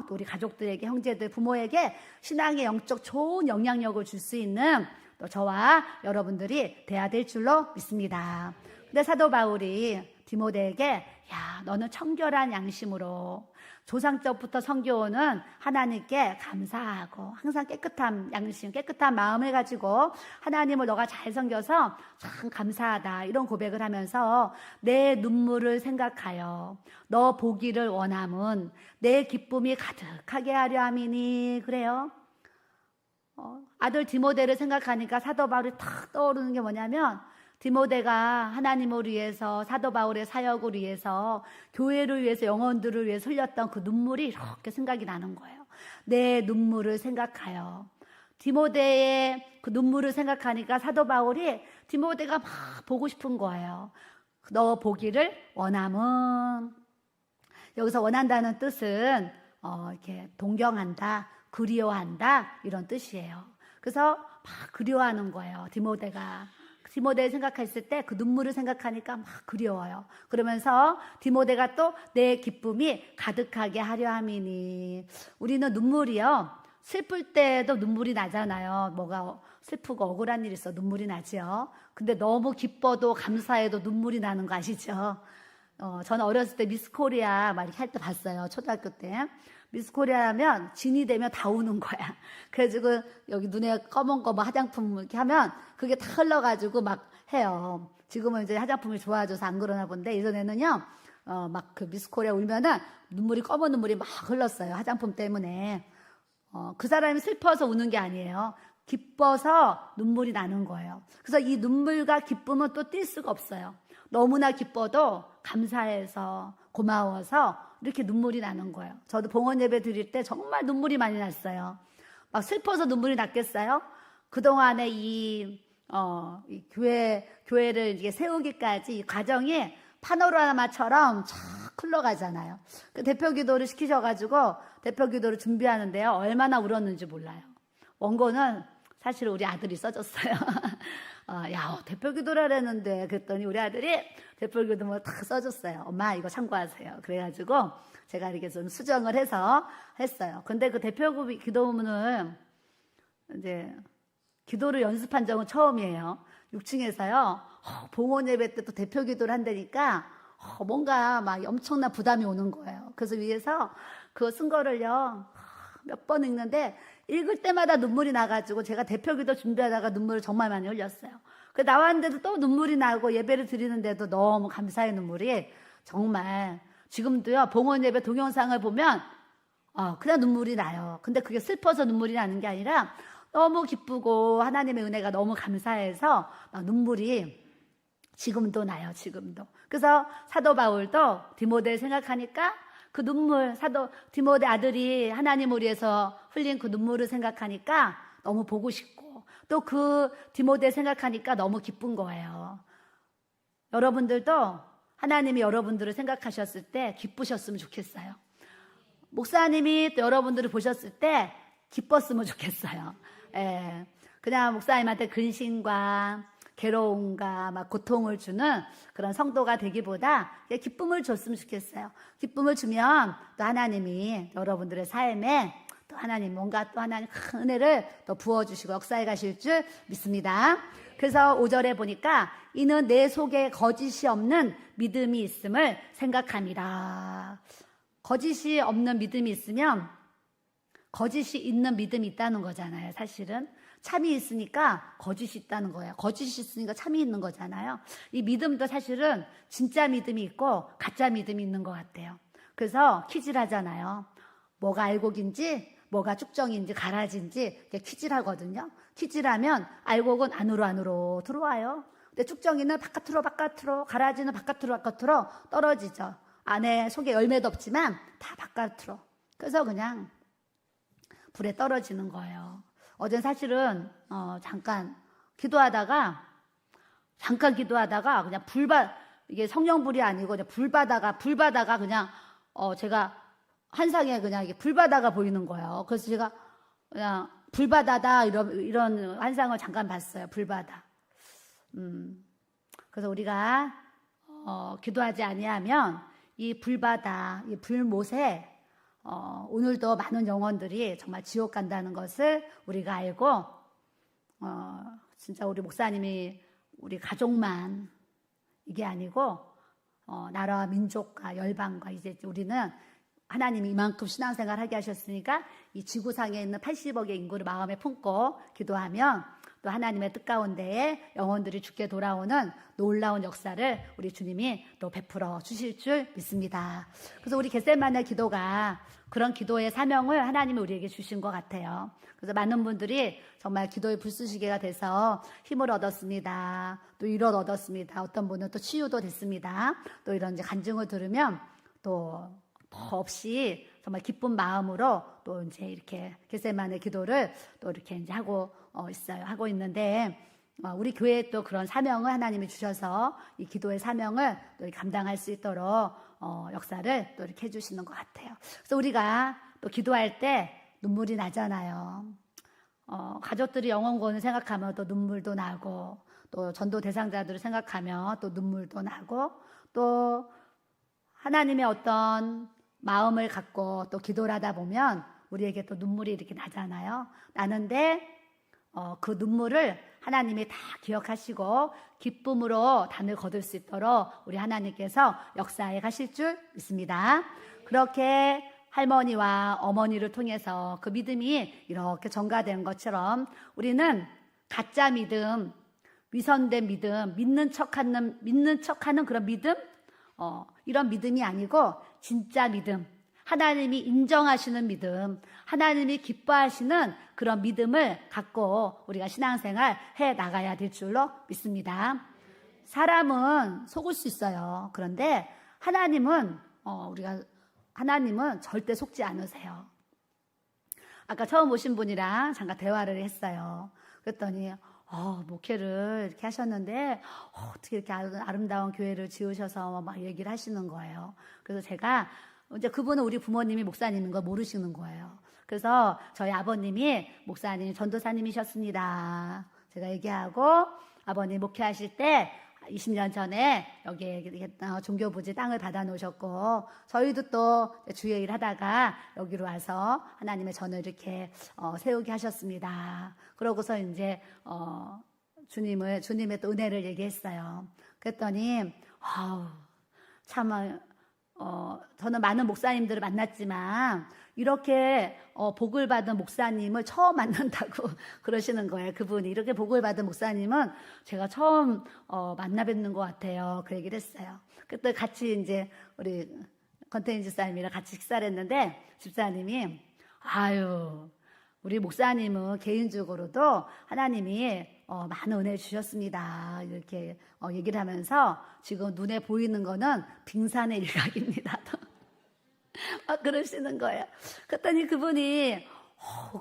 또 우리 가족들에게 형제들, 부모에게 신앙의 영적 좋은 영향력을 줄 수 있는 또 저와 여러분들이 돼야 될 줄로 믿습니다. 근데 사도 바울이 디모데에게 야 너는 청결한 양심으로 조상적부터 섬겨오는 하나님께 감사하고 항상 깨끗한 양심, 깨끗한 마음을 가지고 하나님을 너가 잘 섬겨서 참 감사하다 이런 고백을 하면서 내 눈물을 생각하여 너 보기를 원함은 내 기쁨이 가득하게 하려 함이니. 그래요. 아들 디모데를 생각하니까 사도 바울이 탁 떠오르는 게 뭐냐면 디모데가 하나님을 위해서 사도 바울의 사역을 위해서 교회를 위해서 영혼들을 위해서 흘렸던 그 눈물이 이렇게 생각이 나는 거예요. 내 눈물을 생각하여 디모데의 그 눈물을 생각하니까 사도 바울이 디모데가 막 보고 싶은 거예요. 너 보기를 원함은 여기서 원한다는 뜻은 이렇게 동경한다, 그리워한다 이런 뜻이에요. 그래서 막 그리워하는 거예요. 디모데를 생각했을 때 그 눈물을 생각하니까 막 그리워요. 그러면서 디모데가 또 내 기쁨이 가득하게 하려 함이니. 우리는 눈물이요, 슬플 때도 눈물이 나잖아요. 뭐가 슬프고 억울한 일이 있어 눈물이 나죠. 근데 너무 기뻐도 감사해도 눈물이 나는 거 아시죠? 저는 어렸을 때 미스 코리아 막 이렇게 할 때 봤어요. 초등학교 때. 미스 코리아 하면 진이 되면 다 우는 거야. 그래가지고 여기 눈에 검은 거 뭐 화장품 이렇게 하면 그게 다 흘러가지고 막 해요. 지금은 이제 화장품이 좋아져서 안 그러나 본데 예전에는요, 막 그 미스 코리아 울면은 눈물이, 검은 눈물이 막 흘렀어요. 화장품 때문에. 그 사람이 슬퍼서 우는 게 아니에요. 기뻐서 눈물이 나는 거예요. 그래서 이 눈물과 기쁨은 또 뗄 수가 없어요. 너무나 기뻐도 감사해서 고마워서 이렇게 눈물이 나는 거예요. 저도 봉헌 예배 드릴 때 정말 눈물이 많이 났어요. 막 슬퍼서 눈물이 났겠어요? 그동안에 이 교회를 이게 세우기까지 이 과정이 파노라마처럼 쫙 흘러가잖아요. 그 대표 기도를 시키셔가지고 대표 기도를 준비하는데요, 얼마나 울었는지 몰라요. 원고는 사실 우리 아들이 써줬어요. 야, 대표 기도를 하려는데 그랬더니 우리 아들이 대표 기도문을 딱 써줬어요. 엄마 이거 참고하세요. 그래가지고 제가 이렇게 좀 수정을 해서 했어요. 근데 그 대표 기도문을 이제 기도를 연습한 적은 처음이에요. 6층에서요. 봉헌 예배 때 또 대표 기도를 한다니까 뭔가 막 엄청난 부담이 오는 거예요. 그래서 위에서 그거 쓴 거를요, 몇 번 읽는데 읽을 때마다 눈물이 나가지고 제가 대표 기도 준비하다가 눈물을 정말 많이 흘렸어요. 그 나왔는데도 또 눈물이 나고 예배를 드리는데도 너무 감사의 눈물이 정말 지금도요, 봉헌 예배 동영상을 보면 그냥 눈물이 나요. 근데 그게 슬퍼서 눈물이 나는 게 아니라 너무 기쁘고 하나님의 은혜가 너무 감사해서 막 눈물이 지금도 나요. 지금도. 그래서 사도 바울도 디모데를 생각하니까 그 눈물, 디모데 아들이 하나님을 위해서 흘린 그 눈물을 생각하니까 너무 보고 싶고, 또 그 디모데 생각하니까 너무 기쁜 거예요. 여러분들도 하나님이 여러분들을 생각하셨을 때 기쁘셨으면 좋겠어요. 목사님이 또 여러분들을 보셨을 때 기뻤으면 좋겠어요. 그냥 목사님한테 근심과 괴로움과 막 고통을 주는 그런 성도가 되기보다 기쁨을 줬으면 좋겠어요. 기쁨을 주면 또 하나님이 여러분들의 삶에 또 하나님 뭔가 또 하나님 큰 은혜를 또 부어주시고 역사해 가실 줄 믿습니다. 그래서 5절에 보니까 이는 내 속에 거짓이 없는 믿음이 있음을 생각합니다. 거짓이 없는 믿음이 있으면 거짓이 있는 믿음이 있다는 거잖아요. 사실은 참이 있으니까 거짓이 있다는 거예요. 거짓이 있으니까 참이 있는 거잖아요. 이 믿음도 사실은 진짜 믿음이 있고 가짜 믿음이 있는 것 같아요. 그래서 퀴즈를 하잖아요. 뭐가 알곡인지 뭐가 쭉정인지 가라지인지 퀴즈를 하거든요. 퀴즈를 하면 알곡은 안으로 들어와요. 근데 쭉정이는 바깥으로, 가라지는 바깥으로 떨어지죠. 안에 속에 열매도 없지만 다 바깥으로. 그래서 그냥 불에 떨어지는 거예요. 어제 사실은 잠깐 기도하다가 그냥 이게 성령불이 아니고 그냥 불 바다가 그냥 제가 환상에 그냥 이게 불바다가 보이는 거예요. 그래서 제가 그냥 불바다다 이런 환상을 잠깐 봤어요. 불바다. 그래서 우리가 기도하지 아니하면 이 불바다, 이 불못에 오늘도 많은 영혼들이 정말 지옥 간다는 것을 우리가 알고, 진짜 우리 목사님이 우리 가족만 이게 아니고, 나라와 민족과 열방과 이제 우리는 하나님이 이만큼 신앙생활 하게 하셨으니까 이 지구상에 있는 80억의 인구를 마음에 품고 기도하면 또 하나님의 뜻 가운데에 영혼들이 죽게 돌아오는 놀라운 역사를 우리 주님이 또 베풀어 주실 줄 믿습니다. 그래서 우리 겟세마네 기도가 그런 기도의 사명을 하나님이 우리에게 주신 것 같아요. 그래서 많은 분들이 정말 기도의 불쏘시개가 돼서 힘을 얻었습니다. 또 위로를 얻었습니다. 어떤 분은 또 치유도 됐습니다. 또 이런 이제 간증을 들으면 또 더 없이 정말 기쁜 마음으로 또 이제 이렇게 겟세마네 기도를 또 이렇게 이제 하고 있는데, 우리 교회에 또 그런 사명을 하나님이 주셔서 이 기도의 사명을 또 감당할 수 있도록 역사를 또 이렇게 해주시는 것 같아요. 그래서 우리가 또 기도할 때 눈물이 나잖아요. 가족들이 영원 구원을 생각하면 또 눈물도 나고, 또 전도 대상자들을 생각하면 또 눈물도 나고, 또 하나님의 어떤 마음을 갖고 또 기도를 하다 보면 우리에게 또 눈물이 이렇게 나잖아요. 나는데 그 눈물을 하나님이 다 기억하시고 기쁨으로 단을 거둘 수 있도록 우리 하나님께서 역사해 가실 줄 믿습니다. 그렇게 할머니와 어머니를 통해서 그 믿음이 이렇게 전가된 것처럼 우리는 가짜 믿음, 위선된 믿음, 믿는 척하는 그런 믿음, 이런 믿음이 아니고 진짜 믿음, 하나님이 인정하시는 믿음, 하나님이 기뻐하시는 그런 믿음을 갖고 우리가 신앙생활 해 나가야 될 줄로 믿습니다. 사람은 속을 수 있어요. 그런데 하나님은 하나님은 절대 속지 않으세요. 아까 처음 오신 분이랑 잠깐 대화를 했어요. 그랬더니 목회를 이렇게 하셨는데 어떻게 이렇게 아름다운 교회를 지으셔서 막 얘기를 하시는 거예요. 그래서 제가 이제 그분은 우리 부모님이 목사님인 걸 모르시는 거예요. 그래서 저희 아버님이 목사님, 전도사님이셨습니다. 제가 얘기하고 아버님 목회하실 때 20년 전에 여기에 종교부지 땅을 받아 놓으셨고 저희도 또 주의 일 하다가 여기로 와서 하나님의 전을 이렇게 세우게 하셨습니다. 그러고서 이제 주님의 또 은혜를 얘기했어요. 그랬더니 참 저는 많은 목사님들을 만났지만 이렇게 복을 받은 목사님을 처음 만난다고 그러시는 거예요. 그분이 이렇게 복을 받은 목사님은 제가 처음 만나 뵙는 것 같아요. 그 얘기를 했어요. 그때 같이 이제 우리 권태인 집사님이랑 같이 식사를 했는데 집사님이 우리 목사님은 개인적으로도 하나님이 많은 은혜를 주셨습니다. 이렇게 얘기를 하면서 지금 눈에 보이는 거는 빙산의 일각입니다. 그러시는 거예요. 그랬더니 그분이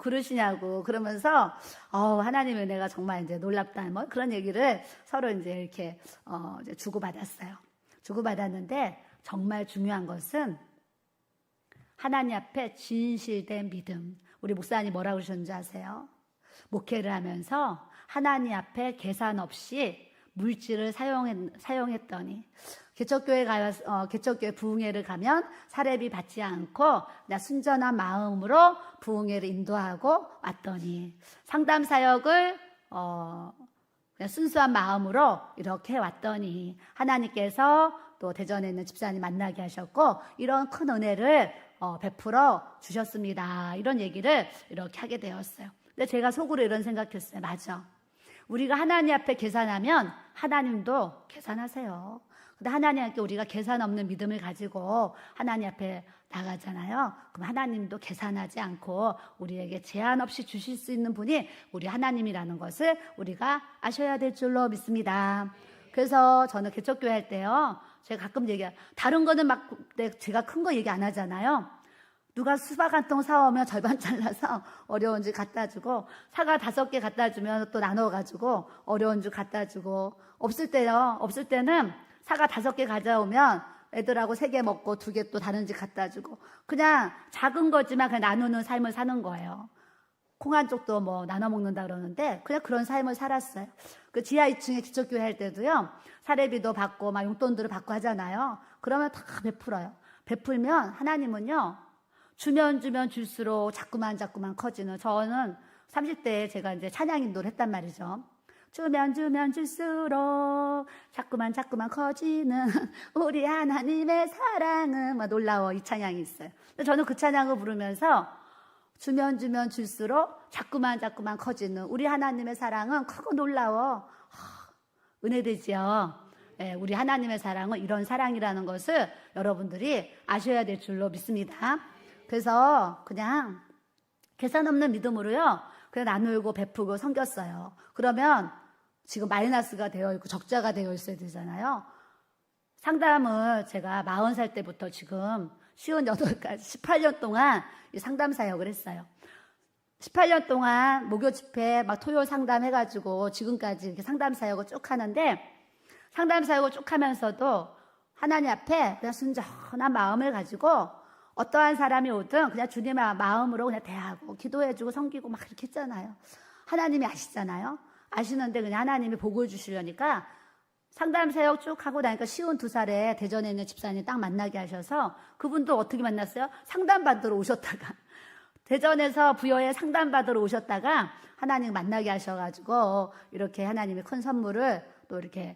그러시냐고 그러면서 하나님의 은혜가 정말 이제 놀랍다 뭐 그런 얘기를 서로 이제 이렇게 이제 주고받았어요. 주고받았는데 정말 중요한 것은 하나님 앞에 진실된 믿음. 우리 목사님 뭐라고 그러셨는지 아세요? 목회를 하면서 하나님 앞에 계산 없이 물질을 사용했더니 개척교회 부흥회를 가면 사례비 받지 않고 그냥 순전한 마음으로 부흥회를 인도하고 왔더니 상담 사역을 그냥 순수한 마음으로 이렇게 왔더니 하나님께서 또 대전에 있는 집사님 만나게 하셨고 이런 큰 은혜를 베풀어 주셨습니다. 이런 얘기를 이렇게 하게 되었어요. 근데 제가 속으로 이런 생각했어요. 맞아. 우리가 하나님 앞에 계산하면 하나님도 계산하세요. 근데 하나님께 우리가 계산 없는 믿음을 가지고 하나님 앞에 나가잖아요. 그럼 하나님도 계산하지 않고 우리에게 제한 없이 주실 수 있는 분이 우리 하나님이라는 것을 우리가 아셔야 될 줄로 믿습니다. 그래서 저는 개척교회 할 때요. 제가 가끔 얘기해요. 다른 거는 막 제가 큰 거 얘기 안 하잖아요. 누가 수박 한 통 사오면 절반 잘라서 어려운 줄 갖다 주고 사과 5개 갖다 주면 또 나눠가지고 어려운 줄 갖다 주고 없을 때는 사과 5개 가져오면 애들하고 3개 먹고 2개 또 다른 집 갖다 주고 그냥 작은 거지만 그냥 나누는 삶을 사는 거예요. 콩 한 쪽도 뭐 나눠 먹는다 그러는데 그냥 그런 삶을 살았어요. 그 지하 2층에 기초교회 할 때도요. 사례비도 받고 막 용돈들을 받고 하잖아요. 그러면 다 베풀어요. 베풀면 하나님은요. 주면 줄수록 자꾸만 커지는 저는 30대에 제가 이제 찬양 인도를 했단 말이죠. 주면 줄수록 자꾸만 커지는 우리 하나님의 사랑은 막 놀라워 이 찬양이 있어요. 근데 저는 그 찬양을 부르면서 주면 줄수록 자꾸만 커지는 우리 하나님의 사랑은 크고 놀라워 은혜되지요. 네, 우리 하나님의 사랑은 이런 사랑이라는 것을 여러분들이 아셔야 될 줄로 믿습니다. 그래서 그냥 계산 없는 믿음으로요. 그냥 나누고 베푸고 섬겼어요. 그러면 지금 마이너스가 되어 있고 적자가 되어 있어야 되잖아요. 상담을 제가 40살 때부터 지금 58까지 18년 동안 상담 사역을 했어요. 18년 동안 목요 집회 막 토요 상담해가지고 지금까지 이렇게 상담 사역을 쭉 하는데 상담 사역을 쭉 하면서도 하나님 앞에 그냥 순전한 마음을 가지고 어떠한 사람이 오든 그냥 주님의 마음으로 그냥 대하고 기도해주고 섬기고 막 그렇게 했잖아요. 하나님이 아시잖아요. 아시는데 그냥 하나님이 복을 주시려니까 상담 사역 쭉 하고 나니까 52살에 대전에 있는 집사님 딱 만나게 하셔서 그분도 어떻게 만났어요? 상담받으러 오셨다가 대전에서 부여에 상담받으러 오셨다가 하나님 만나게 하셔가지고 이렇게 하나님이 큰 선물을 또 이렇게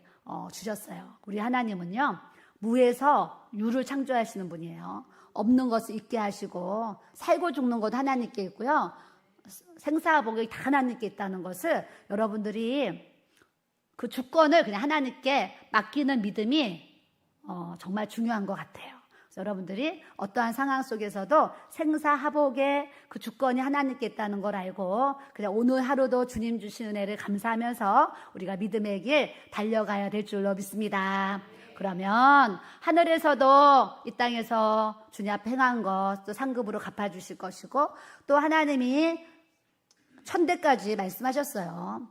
주셨어요. 우리 하나님은요 무에서 유를 창조하시는 분이에요. 없는 것을 있게 하시고 살고 죽는 것도 하나님께 있고요. 생사복이 다 하나님께 있다는 것을 여러분들이 그 주권을 그냥 하나님께 맡기는 믿음이 정말 중요한 것 같아요. 그래서 여러분들이 어떠한 상황 속에서도 생사하복의 그 주권이 하나님께 있다는 걸 알고 그냥 오늘 하루도 주님 주신 은혜를 감사하면서 우리가 믿음의 길 달려가야 될 줄로 믿습니다. 그러면 하늘에서도 이 땅에서 주님 앞에 행한 것 또 상급으로 갚아주실 것이고 또 하나님이 천대까지 말씀하셨어요.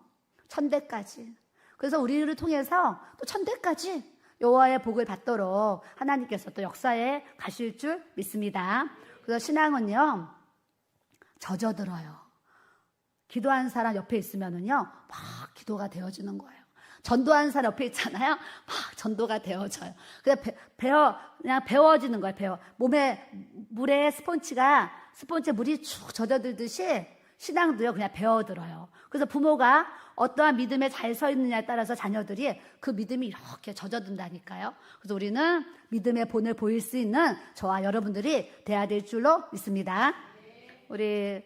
천대까지. 그래서 우리를 통해서 또 천대까지 여호와의 복을 받도록 하나님께서 또 역사에 가실 줄 믿습니다. 그래서 신앙은요 젖어들어요. 기도하는 사람 옆에 있으면은요 막 기도가 되어지는 거예요. 전도하는 사람 옆에 있잖아요. 막 전도가 되어져요. 그냥 배워지는 거예요. 몸에 물에 스폰지에 물이 축 젖어들듯이 신앙도요 그냥 배워들어요. 그래서 부모가 어떠한 믿음에 잘 서 있느냐에 따라서 자녀들이 그 믿음이 이렇게 젖어든다니까요. 그래서 우리는 믿음의 본을 보일 수 있는 저와 여러분들이 돼야 될 줄로 믿습니다. 우리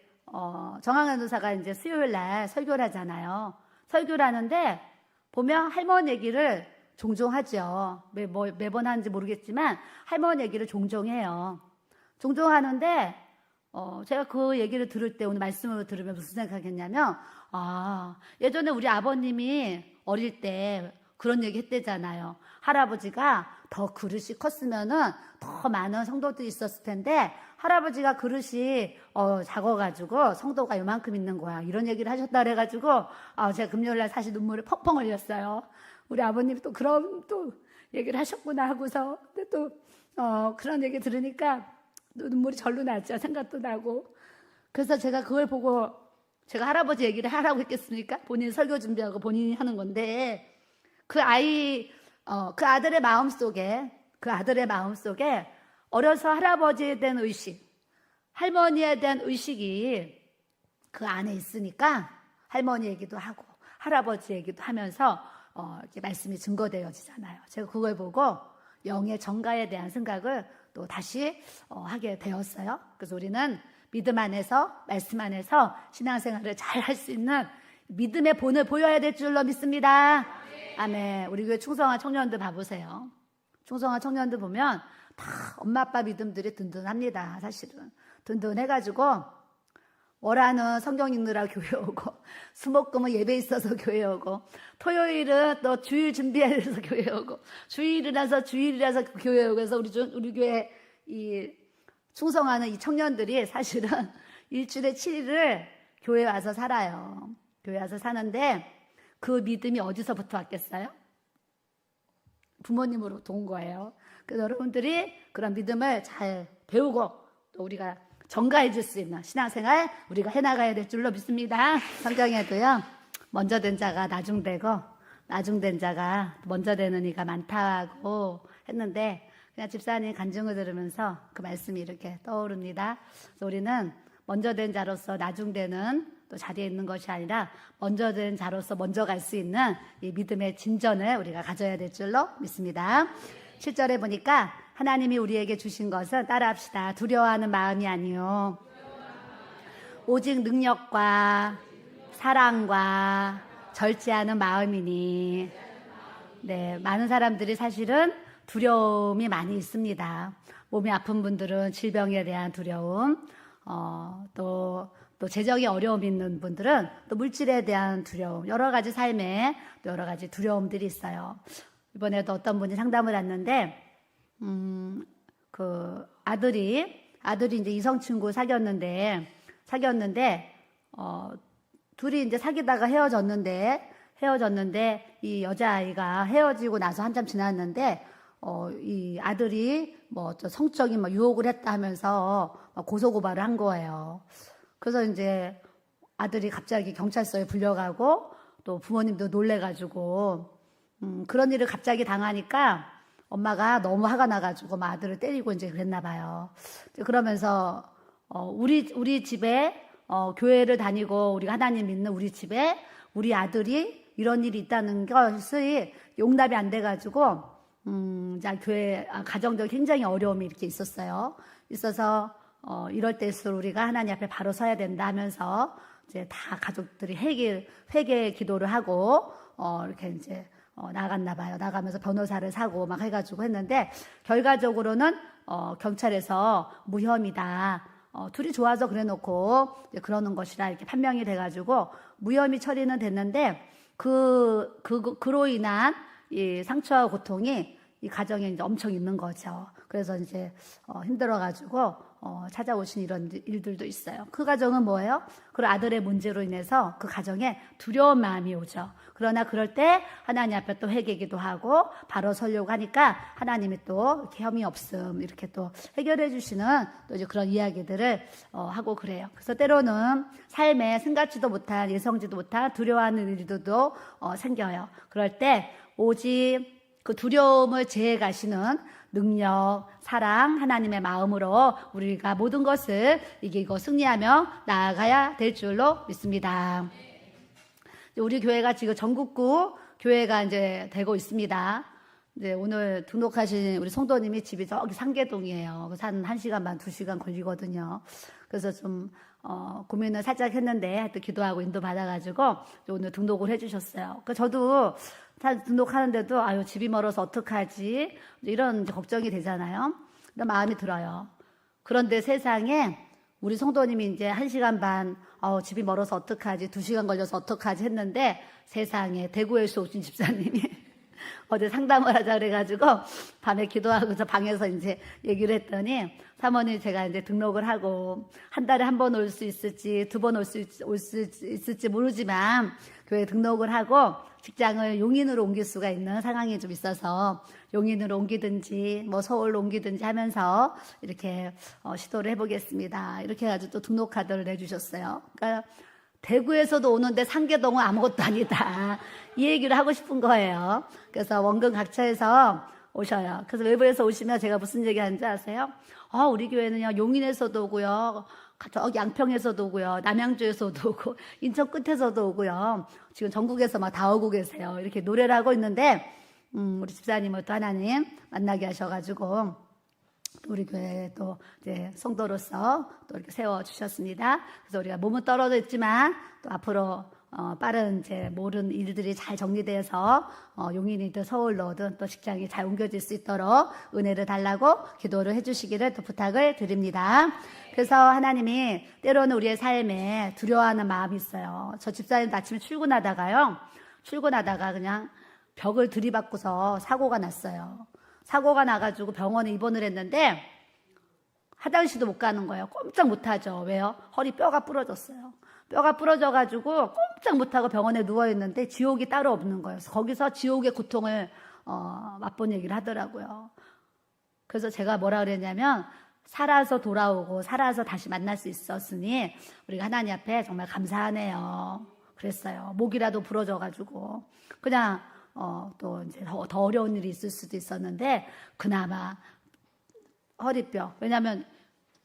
정황현 도사가 이제 수요일 날 설교를 하잖아요. 설교를 하는데 보면 할머니 얘기를 종종 하죠. 매번 하는지 모르겠지만 할머니 얘기를 종종 해요. 종종 하는데 제가 그 얘기를 들을 때 오늘 말씀을 들으면 무슨 생각했냐면 예전에 우리 아버님이 어릴 때 그런 얘기 했대잖아요. 할아버지가 더 그릇이 컸으면은 더 많은 성도들이 있었을 텐데 할아버지가 그릇이 작아가지고 성도가 요만큼 있는 거야. 이런 얘기를 하셨다 그래가지고 제가 금요일날 사실 눈물을 펑펑 흘렸어요. 우리 아버님이 또 그런 또 얘기를 하셨구나 하고서 근데 또 그런 얘기 들으니까 눈물이 절로 났죠. 생각도 나고. 그래서 제가 그걸 보고 제가 할아버지 얘기를 하라고 했겠습니까? 본인이 설교 준비하고 본인이 하는 건데 그 아들의 마음속에 어려서 할아버지에 대한 의식, 할머니에 대한 의식이 그 안에 있으니까 할머니 얘기도 하고 할아버지 얘기도 하면서 이렇게 말씀이 증거되어지잖아요. 제가 그걸 보고 영의 정가에 대한 생각을 또 다시 하게 되었어요. 그래서 우리는 믿음 안에서 말씀 안에서 신앙생활을 잘 할 수 있는 믿음의 본을 보여야 될 줄로 믿습니다. 아멘. 우리 교회 충성한 청년들 봐보세요. 충성한 청년들 보면 다 엄마 아빠 믿음들이 든든합니다. 사실은 든든해가지고 월화는 성경 읽느라 교회 오고 수목금은 예배 있어서 교회 오고 토요일은 또 주일 준비해서 교회 오고 주일이라서 교회 오고 그래서 우리 교회 이 충성하는 이 청년들이 사실은 일주일에 7일을 교회 와서 살아요. 교회 와서 사는데 그 믿음이 어디서부터 왔겠어요? 부모님으로부터 온 거예요. 그래서 여러분들이 그런 믿음을 잘 배우고 또 우리가 전가해 줄 수 있는 신앙생활 우리가 해나가야 될 줄로 믿습니다. 성경에도요. 먼저 된 자가 나중되고 나중된 자가 먼저 되는 이가 많다고 했는데 그냥 집사님 간증을 들으면서 그 말씀이 이렇게 떠오릅니다. 그래서 우리는 먼저 된 자로서 나중되는 또 자리에 있는 것이 아니라 먼저 된 자로서 먼저 갈 수 있는 이 믿음의 진전을 우리가 가져야 될 줄로 믿습니다. 7절에 보니까 하나님이 우리에게 주신 것은 따라합시다. 두려워하는 마음이 아니요 오직 능력과 사랑과 절제하는 마음이니. 네, 많은 사람들이 사실은 두려움이 많이 있습니다. 몸이 아픈 분들은 질병에 대한 두려움, 또 재정에 어려움이 있는 분들은 또 물질에 대한 두려움, 여러 가지 삶에 또 여러 가지 두려움들이 있어요. 이번에도 어떤 분이 상담을 왔는데, 그 아들이 이제 이성 친구 사귀었는데, 둘이 이제 사귀다가 헤어졌는데 이 여자아이가 헤어지고 나서 한참 지났는데, 이 아들이 뭐 성적인 뭐 유혹을 했다 하면서 고소고발을 한 거예요. 그래서 이제 아들이 갑자기 경찰서에 불려가고 또 부모님도 놀래가지고 그런 일을 갑자기 당하니까 엄마가 너무 화가 나가지고 막 아들을 때리고 이제 그랬나 봐요. 그러면서 우리 집에 교회를 다니고 우리가 하나님 믿는 우리 집에 우리 아들이 이런 일이 있다는 것이 용납이 안 돼가지고 교회 가정적 굉장히 어려움이 이렇게 있었어요. 있어서 이럴 때일수록 우리가 하나님 앞에 바로 서야 된다 하면서 이제 다 가족들이 회개 기도를 하고 이렇게 이제 나갔나 봐요. 나가면서 변호사를 사고 막 해가지고 했는데 결과적으로는 경찰에서 무혐의다. 둘이 좋아서 그래놓고 그러는 것이라 이렇게 판명이 돼가지고 무혐의 처리는 됐는데 그로 인한 이 상처와 고통이 이 가정에 이제 엄청 있는 거죠. 그래서 이제 힘들어가지고 찾아오신 이런 일들도 있어요. 그 가정은 뭐예요? 그 아들의 문제로 인해서 그 가정에 두려운 마음이 오죠. 그러나 그럴 때 하나님 앞에 또 회개기도 하고 바로 서려고 하니까 하나님이 또 이렇게 혐의 없음 이렇게 또 해결해 주시는 또 이제 그런 이야기들을 하고 그래요. 그래서 때로는 삶에 생각지도 못한 예상지도 못한 두려워하는 일들도 생겨요. 그럴 때 오직 그 두려움을 제해 가시는 능력, 사랑, 하나님의 마음으로 우리가 모든 것을 이기고 승리하며 나아가야 될 줄로 믿습니다. 우리 교회가 지금 전국구 교회가 이제 되고 있습니다. 이제 오늘 등록하신 우리 성도님이 집이 저기 상계동이에요. 그래서 한 1시간 반, 2시간 걸리거든요. 그래서 좀 고민을 살짝 했는데 또 기도하고 인도 받아가지고 오늘 등록을 해주셨어요. 그 저도 등록하는데도 아유 집이 멀어서 어떡하지 이런 이제 걱정이 되잖아요. 근데 마음이 들어요. 그런데 세상에 우리 성도님이 이제 1시간 반 집이 멀어서 어떡하지 2시간 걸려서 어떡하지 했는데 세상에 대구에서 오신 집사님이 어제 상담을 하자 그래가지고 밤에 기도하고 저 방에서 이제 얘기를 했더니 사모님 제가 이제 등록을 하고 한 달에 한 번 올 수 있을지 2번 올 수 있을지 모르지만 교회 등록을 하고 직장을 용인으로 옮길 수가 있는 상황이 좀 있어서 용인으로 옮기든지 뭐 서울로 옮기든지 하면서 이렇게 시도를 해보겠습니다. 이렇게 해가지고 또 등록카드를 내주셨어요. 그러니까 대구에서도 오는데 상계동은 아무것도 아니다. 이 얘기를 하고 싶은 거예요. 그래서 원금 각처에서 오셔요. 그래서 외부에서 오시면 제가 무슨 얘기 하는지 아세요? 우리 교회는요, 용인에서도 오고요, 저기 양평에서도 오고요, 남양주에서도 오고, 인천 끝에서도 오고요. 지금 전국에서 막 다 오고 계세요. 이렇게 노래를 하고 있는데, 우리 집사님을 또 하나님 만나게 하셔가지고, 우리 교회에 또 이제 성도로서 또 이렇게 세워주셨습니다. 그래서 우리가 몸은 떨어져 있지만 또 앞으로 빠른 이제 모든 일들이 잘 정리돼서 용인이든 서울로든 또 직장이 잘 옮겨질 수 있도록 은혜를 달라고 기도를 해주시기를 또 부탁을 드립니다. 그래서 하나님이 때로는 우리의 삶에 두려워하는 마음이 있어요. 저 집사님도 아침에 출근하다가 그냥 벽을 들이받고서 사고가 났어요. 사고가 나가지고 병원에 입원을 했는데 화장실도 못 가는 거예요. 꼼짝 못하죠. 왜요? 허리 뼈가 부러졌어요. 뼈가 부러져가지고 꼼짝 못하고 병원에 누워있는데 지옥이 따로 없는 거예요. 거기서 지옥의 고통을 맛본 얘기를 하더라고요. 그래서 제가 뭐라 그랬냐면 살아서 돌아오고 살아서 다시 만날 수 있었으니 우리가 하나님 앞에 정말 감사하네요. 그랬어요. 목이라도 부러져가지고 그냥 또 이제 더 어려운 일이 있을 수도 있었는데 그나마 허리뼈 왜냐하면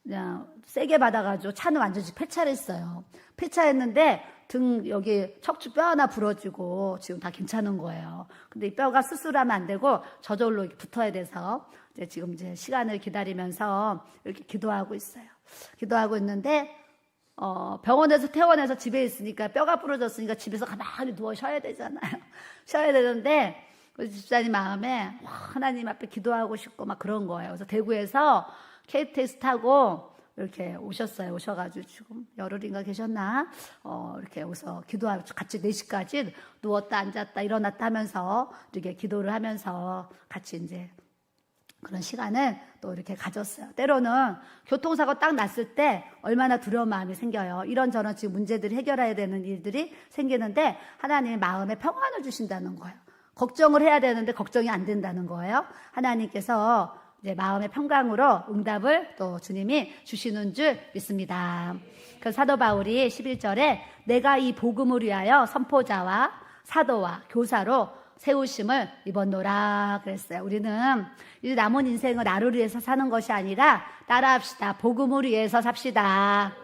그냥 세게 받아가지고 차는 완전히 폐차를 했어요. 폐차했는데 등 여기 척추 뼈 하나 부러지고 지금 다 괜찮은 거예요. 근데 이 뼈가 수술하면 안 되고 저절로 이렇게 붙어야 돼서 지금 이제 시간을 기다리면서 이렇게 기도하고 있어요. 기도하고 있는데 병원에서 퇴원해서 집에 있으니까 뼈가 부러졌으니까 집에서 가만히 누워 쉬어야 되잖아요. 쉬어야 되는데 우리 집사님 마음에 하나님 앞에 기도하고 싶고 막 그런 거예요. 그래서 대구에서 KTX 타고 이렇게 오셨어요. 오셔가지고 지금 열흘인가 계셨나? 이렇게 오서 기도하고 같이 4시까지 누웠다 앉았다 일어났다 하면서 이렇게 기도를 하면서 같이 이제 그런 시간을 또 이렇게 가졌어요. 때로는 교통사고 딱 났을 때 얼마나 두려운 마음이 생겨요. 이런저런 지금 문제들이 해결해야 되는 일들이 생기는데 하나님의 마음에 평안을 주신다는 거예요. 걱정을 해야 되는데 걱정이 안 된다는 거예요. 하나님께서 이제 마음의 평강으로 응답을 또 주님이 주시는 줄 믿습니다. 그 사도 바울이 11절에 내가 이 복음을 위하여 선포자와 사도와 교사로 세우심을 입었노라 그랬어요. 우리는 이제 남은 인생을 나를 위해서 사는 것이 아니라 따라합시다. 복음을 위해서 삽시다.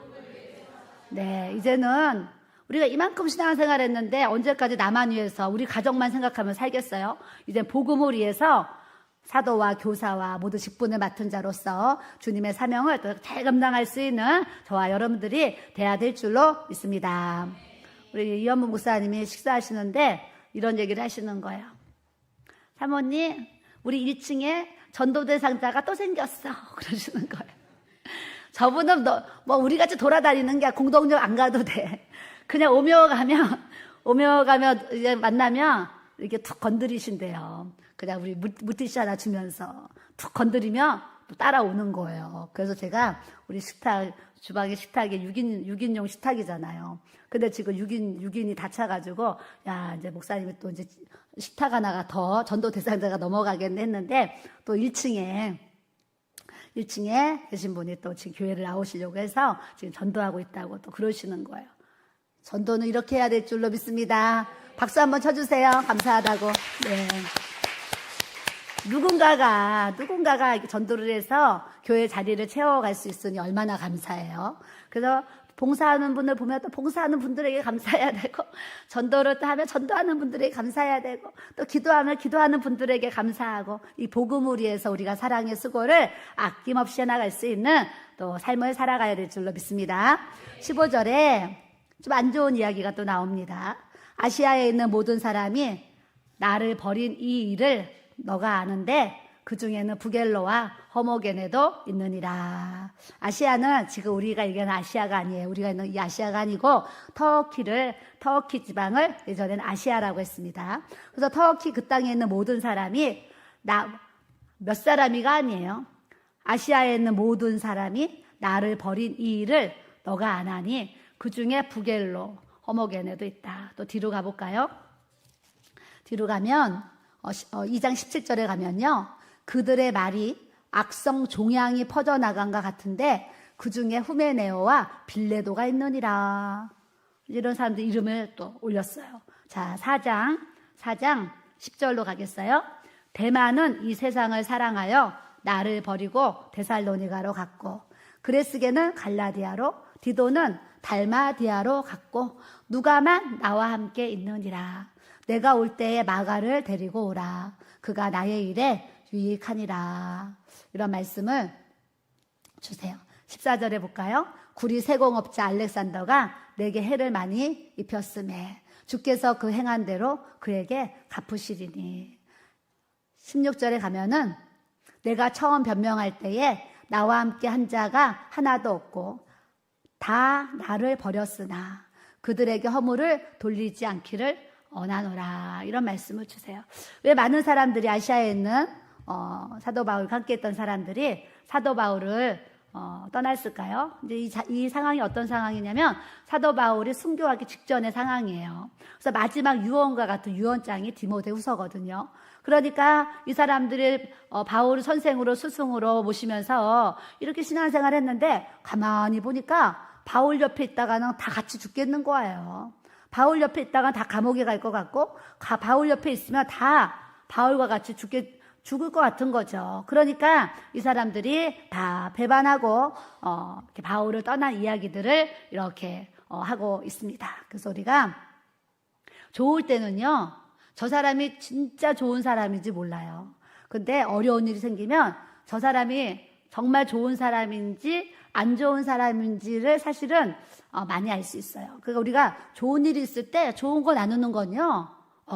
네, 이제는 우리가 이만큼 신앙생활 했는데 언제까지 나만 위해서 우리 가족만 생각하면 살겠어요? 이제 복음을 위해서 사도와 교사와 모두 직분을 맡은 자로서 주님의 사명을 또 잘 감당할 수 있는 저와 여러분들이 돼야 될 줄로 믿습니다. 우리 이현무 목사님이 식사하시는데 이런 얘기를 하시는 거예요. 사모님, 우리 1층에 전도대 상자가 또 생겼어. 그러시는 거예요. 저분은 뭐 우리 같이 돌아다니는 게 공동역 안 가도 돼. 그냥 오며 가면 이제 만나면 이렇게 툭 건드리신대요. 그냥 우리 물티슈 하나 주면서 툭 건드리면 또 따라오는 거예요. 그래서 제가 우리 식탁, 주방의 식탁이 6인용 식탁이잖아요. 근데 지금 6인이 다쳐가지고, 야, 이제 목사님이 또 이제 식탁 하나가 더 전도 대상자가 넘어가겠네 했는데, 또 1층에 계신 분이 또 지금 교회를 나오시려고 해서 지금 전도하고 있다고 또 그러시는 거예요. 전도는 이렇게 해야 될 줄로 믿습니다. 박수 한번 쳐주세요. 감사하다고. 네. 누군가가 이렇게 전도를 해서 교회 자리를 채워갈 수 있으니 얼마나 감사해요. 그래서 봉사하는 분을 보면 또 봉사하는 분들에게 감사해야 되고, 전도를 또 하면 전도하는 분들에게 감사해야 되고, 또 기도하면 기도하는 분들에게 감사하고, 이 복음을 위해서 우리가 사랑의 수고를 아낌없이 해나갈 수 있는 또 삶을 살아가야 될 줄로 믿습니다. 15절에 좀 안 좋은 이야기가 또 나옵니다. 아시아에 있는 모든 사람이 나를 버린 이 일을 너가 아는데 그 중에는 부겔로와 허모게네도 있느니라. 아시아는 지금 우리가 얘기하는 아시아가 아니에요. 우리가 있는 이 아시아가 아니고 터키 지방을 예전에는 아시아라고 했습니다. 그래서 터키 그 땅에 있는 모든 사람이 몇 사람이가 아니에요. 아시아에 있는 모든 사람이 나를 버린 이 일을 너가 안 하니 그 중에 부겔로, 허모게네도 있다. 또 뒤로 가볼까요? 뒤로 가면 2장 17절에 가면요. 그들의 말이 악성 종양이 퍼져나간 것 같은데 그 중에 후메네오와 빌레도가 있느니라. 이런 사람들 이름을 또 올렸어요. 자, 4장 10절로 가겠어요. 데마는 이 세상을 사랑하여 나를 버리고 데살로니가로 갔고, 그레스게는 갈라디아로, 디도는 달마디아로 갔고, 누가만 나와 함께 있느니라. 내가 올 때에 마가를 데리고 오라. 그가 나의 일에 유익하니라. 이런 말씀을 주세요. 14절에 볼까요? 구리 세공업자 알렉산더가 내게 해를 많이 입혔음에 주께서 그 행한 대로 그에게 갚으시리니. 16절에 가면은 내가 처음 변명할 때에 나와 함께 한 자가 하나도 없고 다 나를 버렸으나 그들에게 허물을 돌리지 않기를 원하노라. 이런 말씀을 주세요. 왜 많은 사람들이 아시아에 있는 사도 바울과 함께 했던 사람들이 사도 바울을 떠났을까요? 이제 이 상황이 어떤 상황이냐면 사도 바울이 순교하기 직전의 상황이에요. 그래서 마지막 유언과 같은 유언장이 디모데후서거든요. 그러니까 이 사람들이 바울을 선생으로 스승으로 모시면서 이렇게 신앙생활 했는데 가만히 보니까 바울 옆에 있다가는 다 같이 죽겠는 거예요. 바울 옆에 있다가 다 감옥에 갈 것 같고, 바울 옆에 있으면 다 바울과 같이 죽을 것 같은 거죠. 그러니까 이 사람들이 다 배반하고 이렇게 바울을 떠난 이야기들을 이렇게 하고 있습니다. 그래서 우리가 좋을 때는요, 저 사람이 진짜 좋은 사람인지 몰라요. 근데 어려운 일이 생기면 저 사람이 정말 좋은 사람인지 안 좋은 사람인지를 사실은 많이 알 수 있어요. 그러니까 우리가 좋은 일이 있을 때 좋은 거 나누는 건요,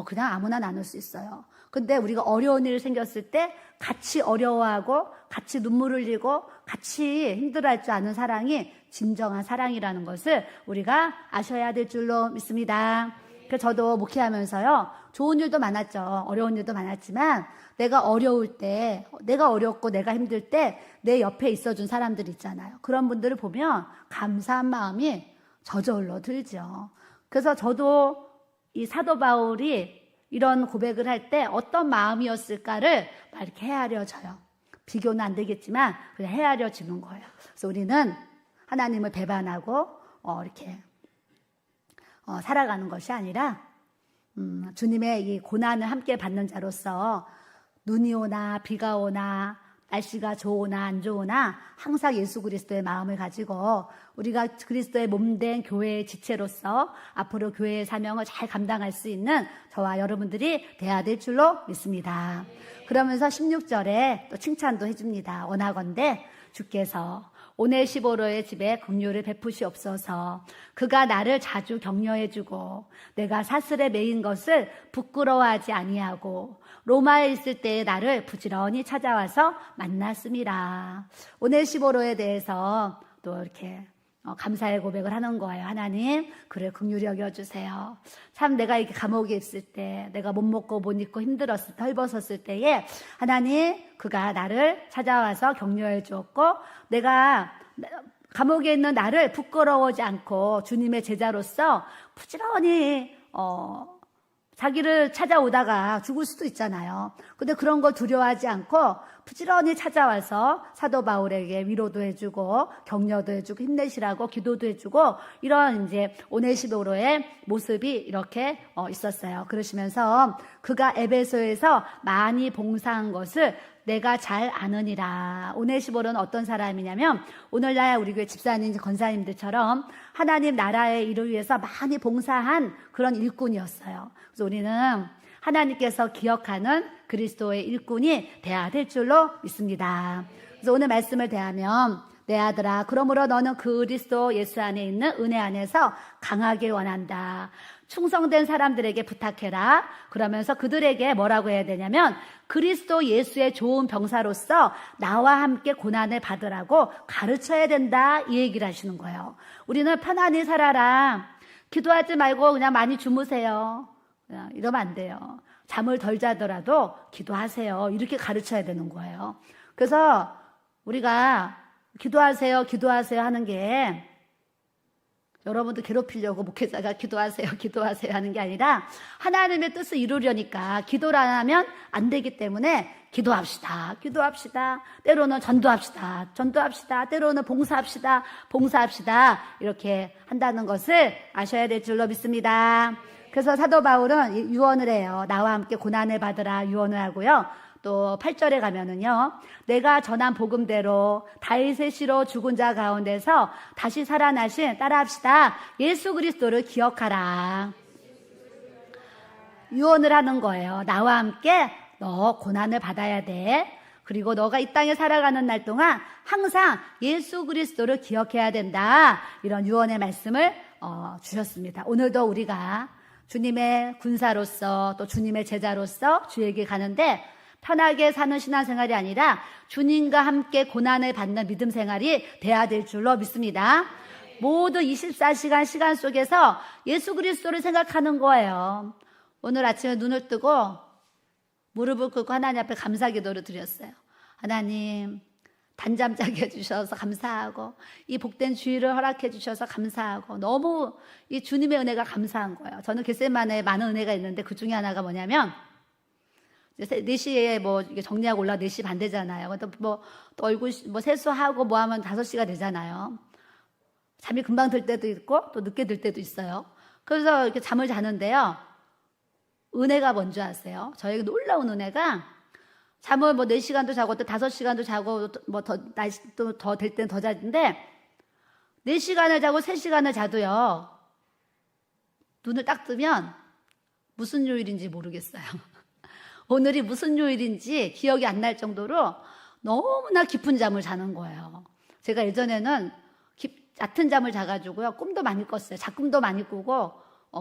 그냥 아무나 나눌 수 있어요. 근데 우리가 어려운 일이 생겼을 때 같이 어려워하고 같이 눈물 흘리고 같이 힘들어할 줄 아는 사랑이 진정한 사랑이라는 것을 우리가 아셔야 될 줄로 믿습니다. 그래서 저도 목회하면서요, 좋은 일도 많았죠. 어려운 일도 많았지만 내가 어려울 때, 내가 어렵고 내가 힘들 때 내 옆에 있어준 사람들 있잖아요. 그런 분들을 보면 감사한 마음이 저절로 들죠. 그래서 저도 이 사도 바울이 이런 고백을 할 때 어떤 마음이었을까를 막 이렇게 헤아려져요. 비교는 안 되겠지만 그냥 헤아려 주는 거예요. 그래서 우리는 하나님을 배반하고 이렇게 살아가는 것이 아니라 주님의 이 고난을 함께 받는 자로서 눈이 오나 비가 오나 날씨가 좋으나 안 좋으나 항상 예수 그리스도의 마음을 가지고 우리가 그리스도의 몸된 교회의 지체로서 앞으로 교회의 사명을 잘 감당할 수 있는 저와 여러분들이 돼야 될 줄로 믿습니다. 그러면서 16절에 또 칭찬도 해줍니다. 원하건대 주께서 오네시보로의 집에 긍휼을 베푸시옵소서. 그가 나를 자주 격려해주고 내가 사슬에 매인 것을 부끄러워하지 아니하고 로마에 있을 때에 나를 부지런히 찾아와서 만났습니다. 오네시보로에 대해서 또 이렇게 감사의 고백을 하는 거예요. 하나님, 그를 긍휼히 여겨주세요. 참 내가 이렇게 감옥에 있을 때, 내가 못 먹고 못 입고 힘들었을 때, 헐벗었을 때에 하나님, 그가 나를 찾아와서 격려해 주었고 내가 감옥에 있는 나를 부끄러워하지 않고 주님의 제자로서 부지런히 자기를 찾아오다가 죽을 수도 있잖아요. 근데 그런 거 두려워하지 않고 부지런히 찾아와서 사도 바울에게 위로도 해주고 격려도 해주고 힘내시라고 기도도 해주고 이런 이제 오네시보로의 모습이 이렇게 있었어요. 그러시면서 그가 에베소에서 많이 봉사한 것을 내가 잘 아느니라. 오네시보로는 어떤 사람이냐면 오늘날 우리 교회 집사님, 권사님들처럼 하나님 나라의 일을 위해서 많이 봉사한 그런 일꾼이었어요. 그래서 우리는 하나님께서 기억하는 그리스도의 일꾼이 돼야 될 줄로 믿습니다. 그래서 오늘 말씀을 대하면 내 아들아, 그러므로 너는 그리스도 예수 안에 있는 은혜 안에서 강하게 원한다. 충성된 사람들에게 부탁해라. 그러면서 그들에게 뭐라고 해야 되냐면 그리스도 예수의 좋은 병사로서 나와 함께 고난을 받으라고 가르쳐야 된다, 이 얘기를 하시는 거예요. 우리는 편안히 살아라, 기도하지 말고 그냥 많이 주무세요, 이러면 안 돼요. 잠을 덜 자더라도 기도하세요, 이렇게 가르쳐야 되는 거예요. 그래서 우리가 기도하세요 하는 게 여러분들 괴롭히려고 목회자가 기도하세요 하는 게 아니라 하나님의 뜻을 이루려니까 기도를 안 하면 안 되기 때문에 기도합시다. 때로는 전도합시다. 때로는 봉사합시다. 이렇게 한다는 것을 아셔야 될 줄로 믿습니다. 그래서 사도 바울은 유언을 해요. 나와 함께 고난을 받으라 유언을 하고요. 또 8절에 가면은요, 내가 전한 복음대로 다윗의 씨로 죽은 자 가운데서 다시 살아나신, 따라합시다, 예수 그리스도를 기억하라. 유언을 하는 거예요. 나와 함께 너 고난을 받아야 돼. 그리고 너가 이 땅에 살아가는 날 동안 항상 예수 그리스도를 기억해야 된다. 이런 유언의 말씀을 주셨습니다. 오늘도 우리가 주님의 군사로서 또 주님의 제자로서 주에게 가는데 편하게 사는 신앙생활이 아니라 주님과 함께 고난을 받는 믿음 생활이 돼야 될 줄로 믿습니다. 모두 24시간 시간 속에서 예수 그리스도를 생각하는 거예요. 오늘 아침에 눈을 뜨고 무릎을 꿇고 하나님 앞에 감사 기도를 드렸어요. 하나님, 단잠 자게 해주셔서 감사하고 이 복된 주일을 허락해 주셔서 감사하고 너무 이 주님의 은혜가 감사한 거예요. 저는 겟세마네에 많은 은혜가 있는데 그 중에 하나가 뭐냐면 4시에 뭐 이게 정리하고 올라 4시 반 되잖아요. 또 얼굴 세수하고 뭐 하면 5시가 되잖아요. 잠이 금방 들 때도 있고 또 늦게 들 때도 있어요. 그래서 이렇게 잠을 자는데요, 은혜가 뭔지 아세요? 저에게 놀라운 은혜가, 잠을 4시간도 자고 또 5시간도 자고 날씨 또 더 될 때는 더 자는데 4시간을 자고 3시간을 자도요, 눈을 딱 뜨면 무슨 요일인지 모르겠어요. 오늘이 무슨 요일인지 기억이 안 날 정도로 너무나 깊은 잠을 자는 거예요. 제가 예전에는 얕은 잠을 자가지고요, 꿈도 많이 꿨어요. 작꿈도 많이 꾸고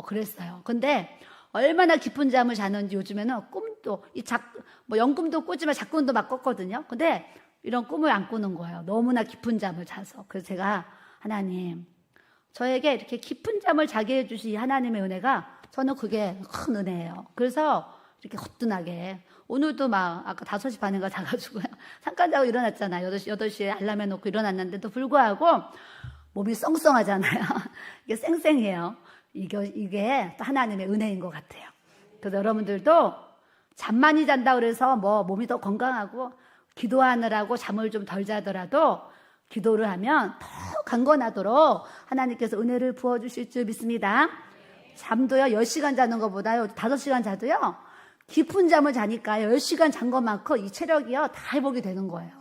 그랬어요. 근데 얼마나 깊은 잠을 자는지 요즘에는 꿈도 영꿈도 꾸지만 작꿈도 막 꿨거든요. 근데 이런 꿈을 안 꾸는 거예요. 너무나 깊은 잠을 자서. 그래서 제가 하나님, 저에게 이렇게 깊은 잠을 자게 해주신 하나님의 은혜가, 저는 그게 큰 은혜예요. 그래서 이렇게 거뜬하게 오늘도 막 아까 5시 반인가 자가지고요, 잠깐 자고 일어났잖아요. 8시에 알람 해놓고 일어났는데도 불구하고 몸이 썽썽하잖아요. 이게 쌩쌩해요. 이게 또 하나님의 은혜인 것 같아요. 그래서 여러분들도 잠 많이 잔다 그래서 몸이 더 건강하고 기도하느라고 잠을 좀 덜 자더라도 기도를 하면 더 강건하도록 하나님께서 은혜를 부어주실 줄 믿습니다. 잠도요, 10시간 자는 것보다요, 5시간 자도요, 깊은 잠을 자니까요, 10시간 잔 것만큼 이 체력이요, 다 회복이 되는 거예요.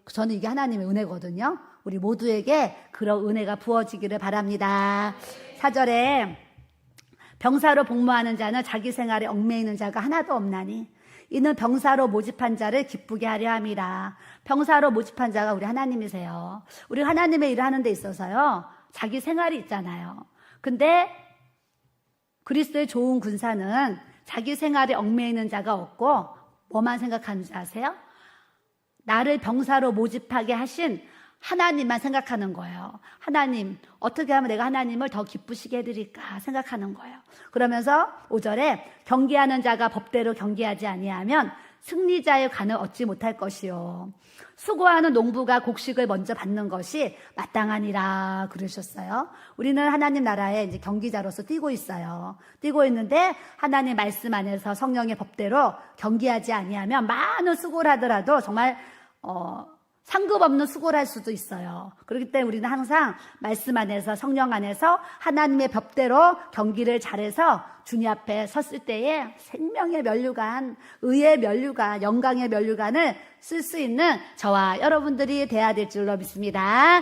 저는 이게 하나님의 은혜거든요. 우리 모두에게 그런 은혜가 부어지기를 바랍니다. 4절에 병사로 복무하는 자는 자기 생활에 얽매이는 자가 하나도 없나니 이는 병사로 모집한 자를 기쁘게 하려 함이라. 병사로 모집한 자가 우리 하나님이세요. 우리 하나님의 일을 하는 데 있어서요, 자기 생활이 있잖아요. 근데 그리스도의 좋은 군사는 자기 생활에 얽매이는 자가 없고 뭐만 생각하는지 아세요? 나를 병사로 모집하게 하신 하나님만 생각하는 거예요. 하나님, 어떻게 하면 내가 하나님을 더 기쁘시게 해드릴까 생각하는 거예요. 그러면서 5절에 경계하는 자가 법대로 경계하지 아니하면 승리자의 관을 얻지 못할 것이요. 수고하는 농부가 곡식을 먼저 받는 것이 마땅하니라 그러셨어요. 우리는 하나님 나라에 이제 경기자로서 뛰고 있어요. 뛰고 있는데 하나님 말씀 안에서 성령의 법대로 경계하지 아니하면 많은 수고를 하더라도 정말 상급 없는 수고를 할 수도 있어요. 그렇기 때문에 우리는 항상 말씀 안에서 성령 안에서 하나님의 법대로 경기를 잘해서 주님 앞에 섰을 때에 생명의 면류관, 의의 면류관, 영광의 면류관을 쓸 수 있는 저와 여러분들이 돼야 될 줄로 믿습니다.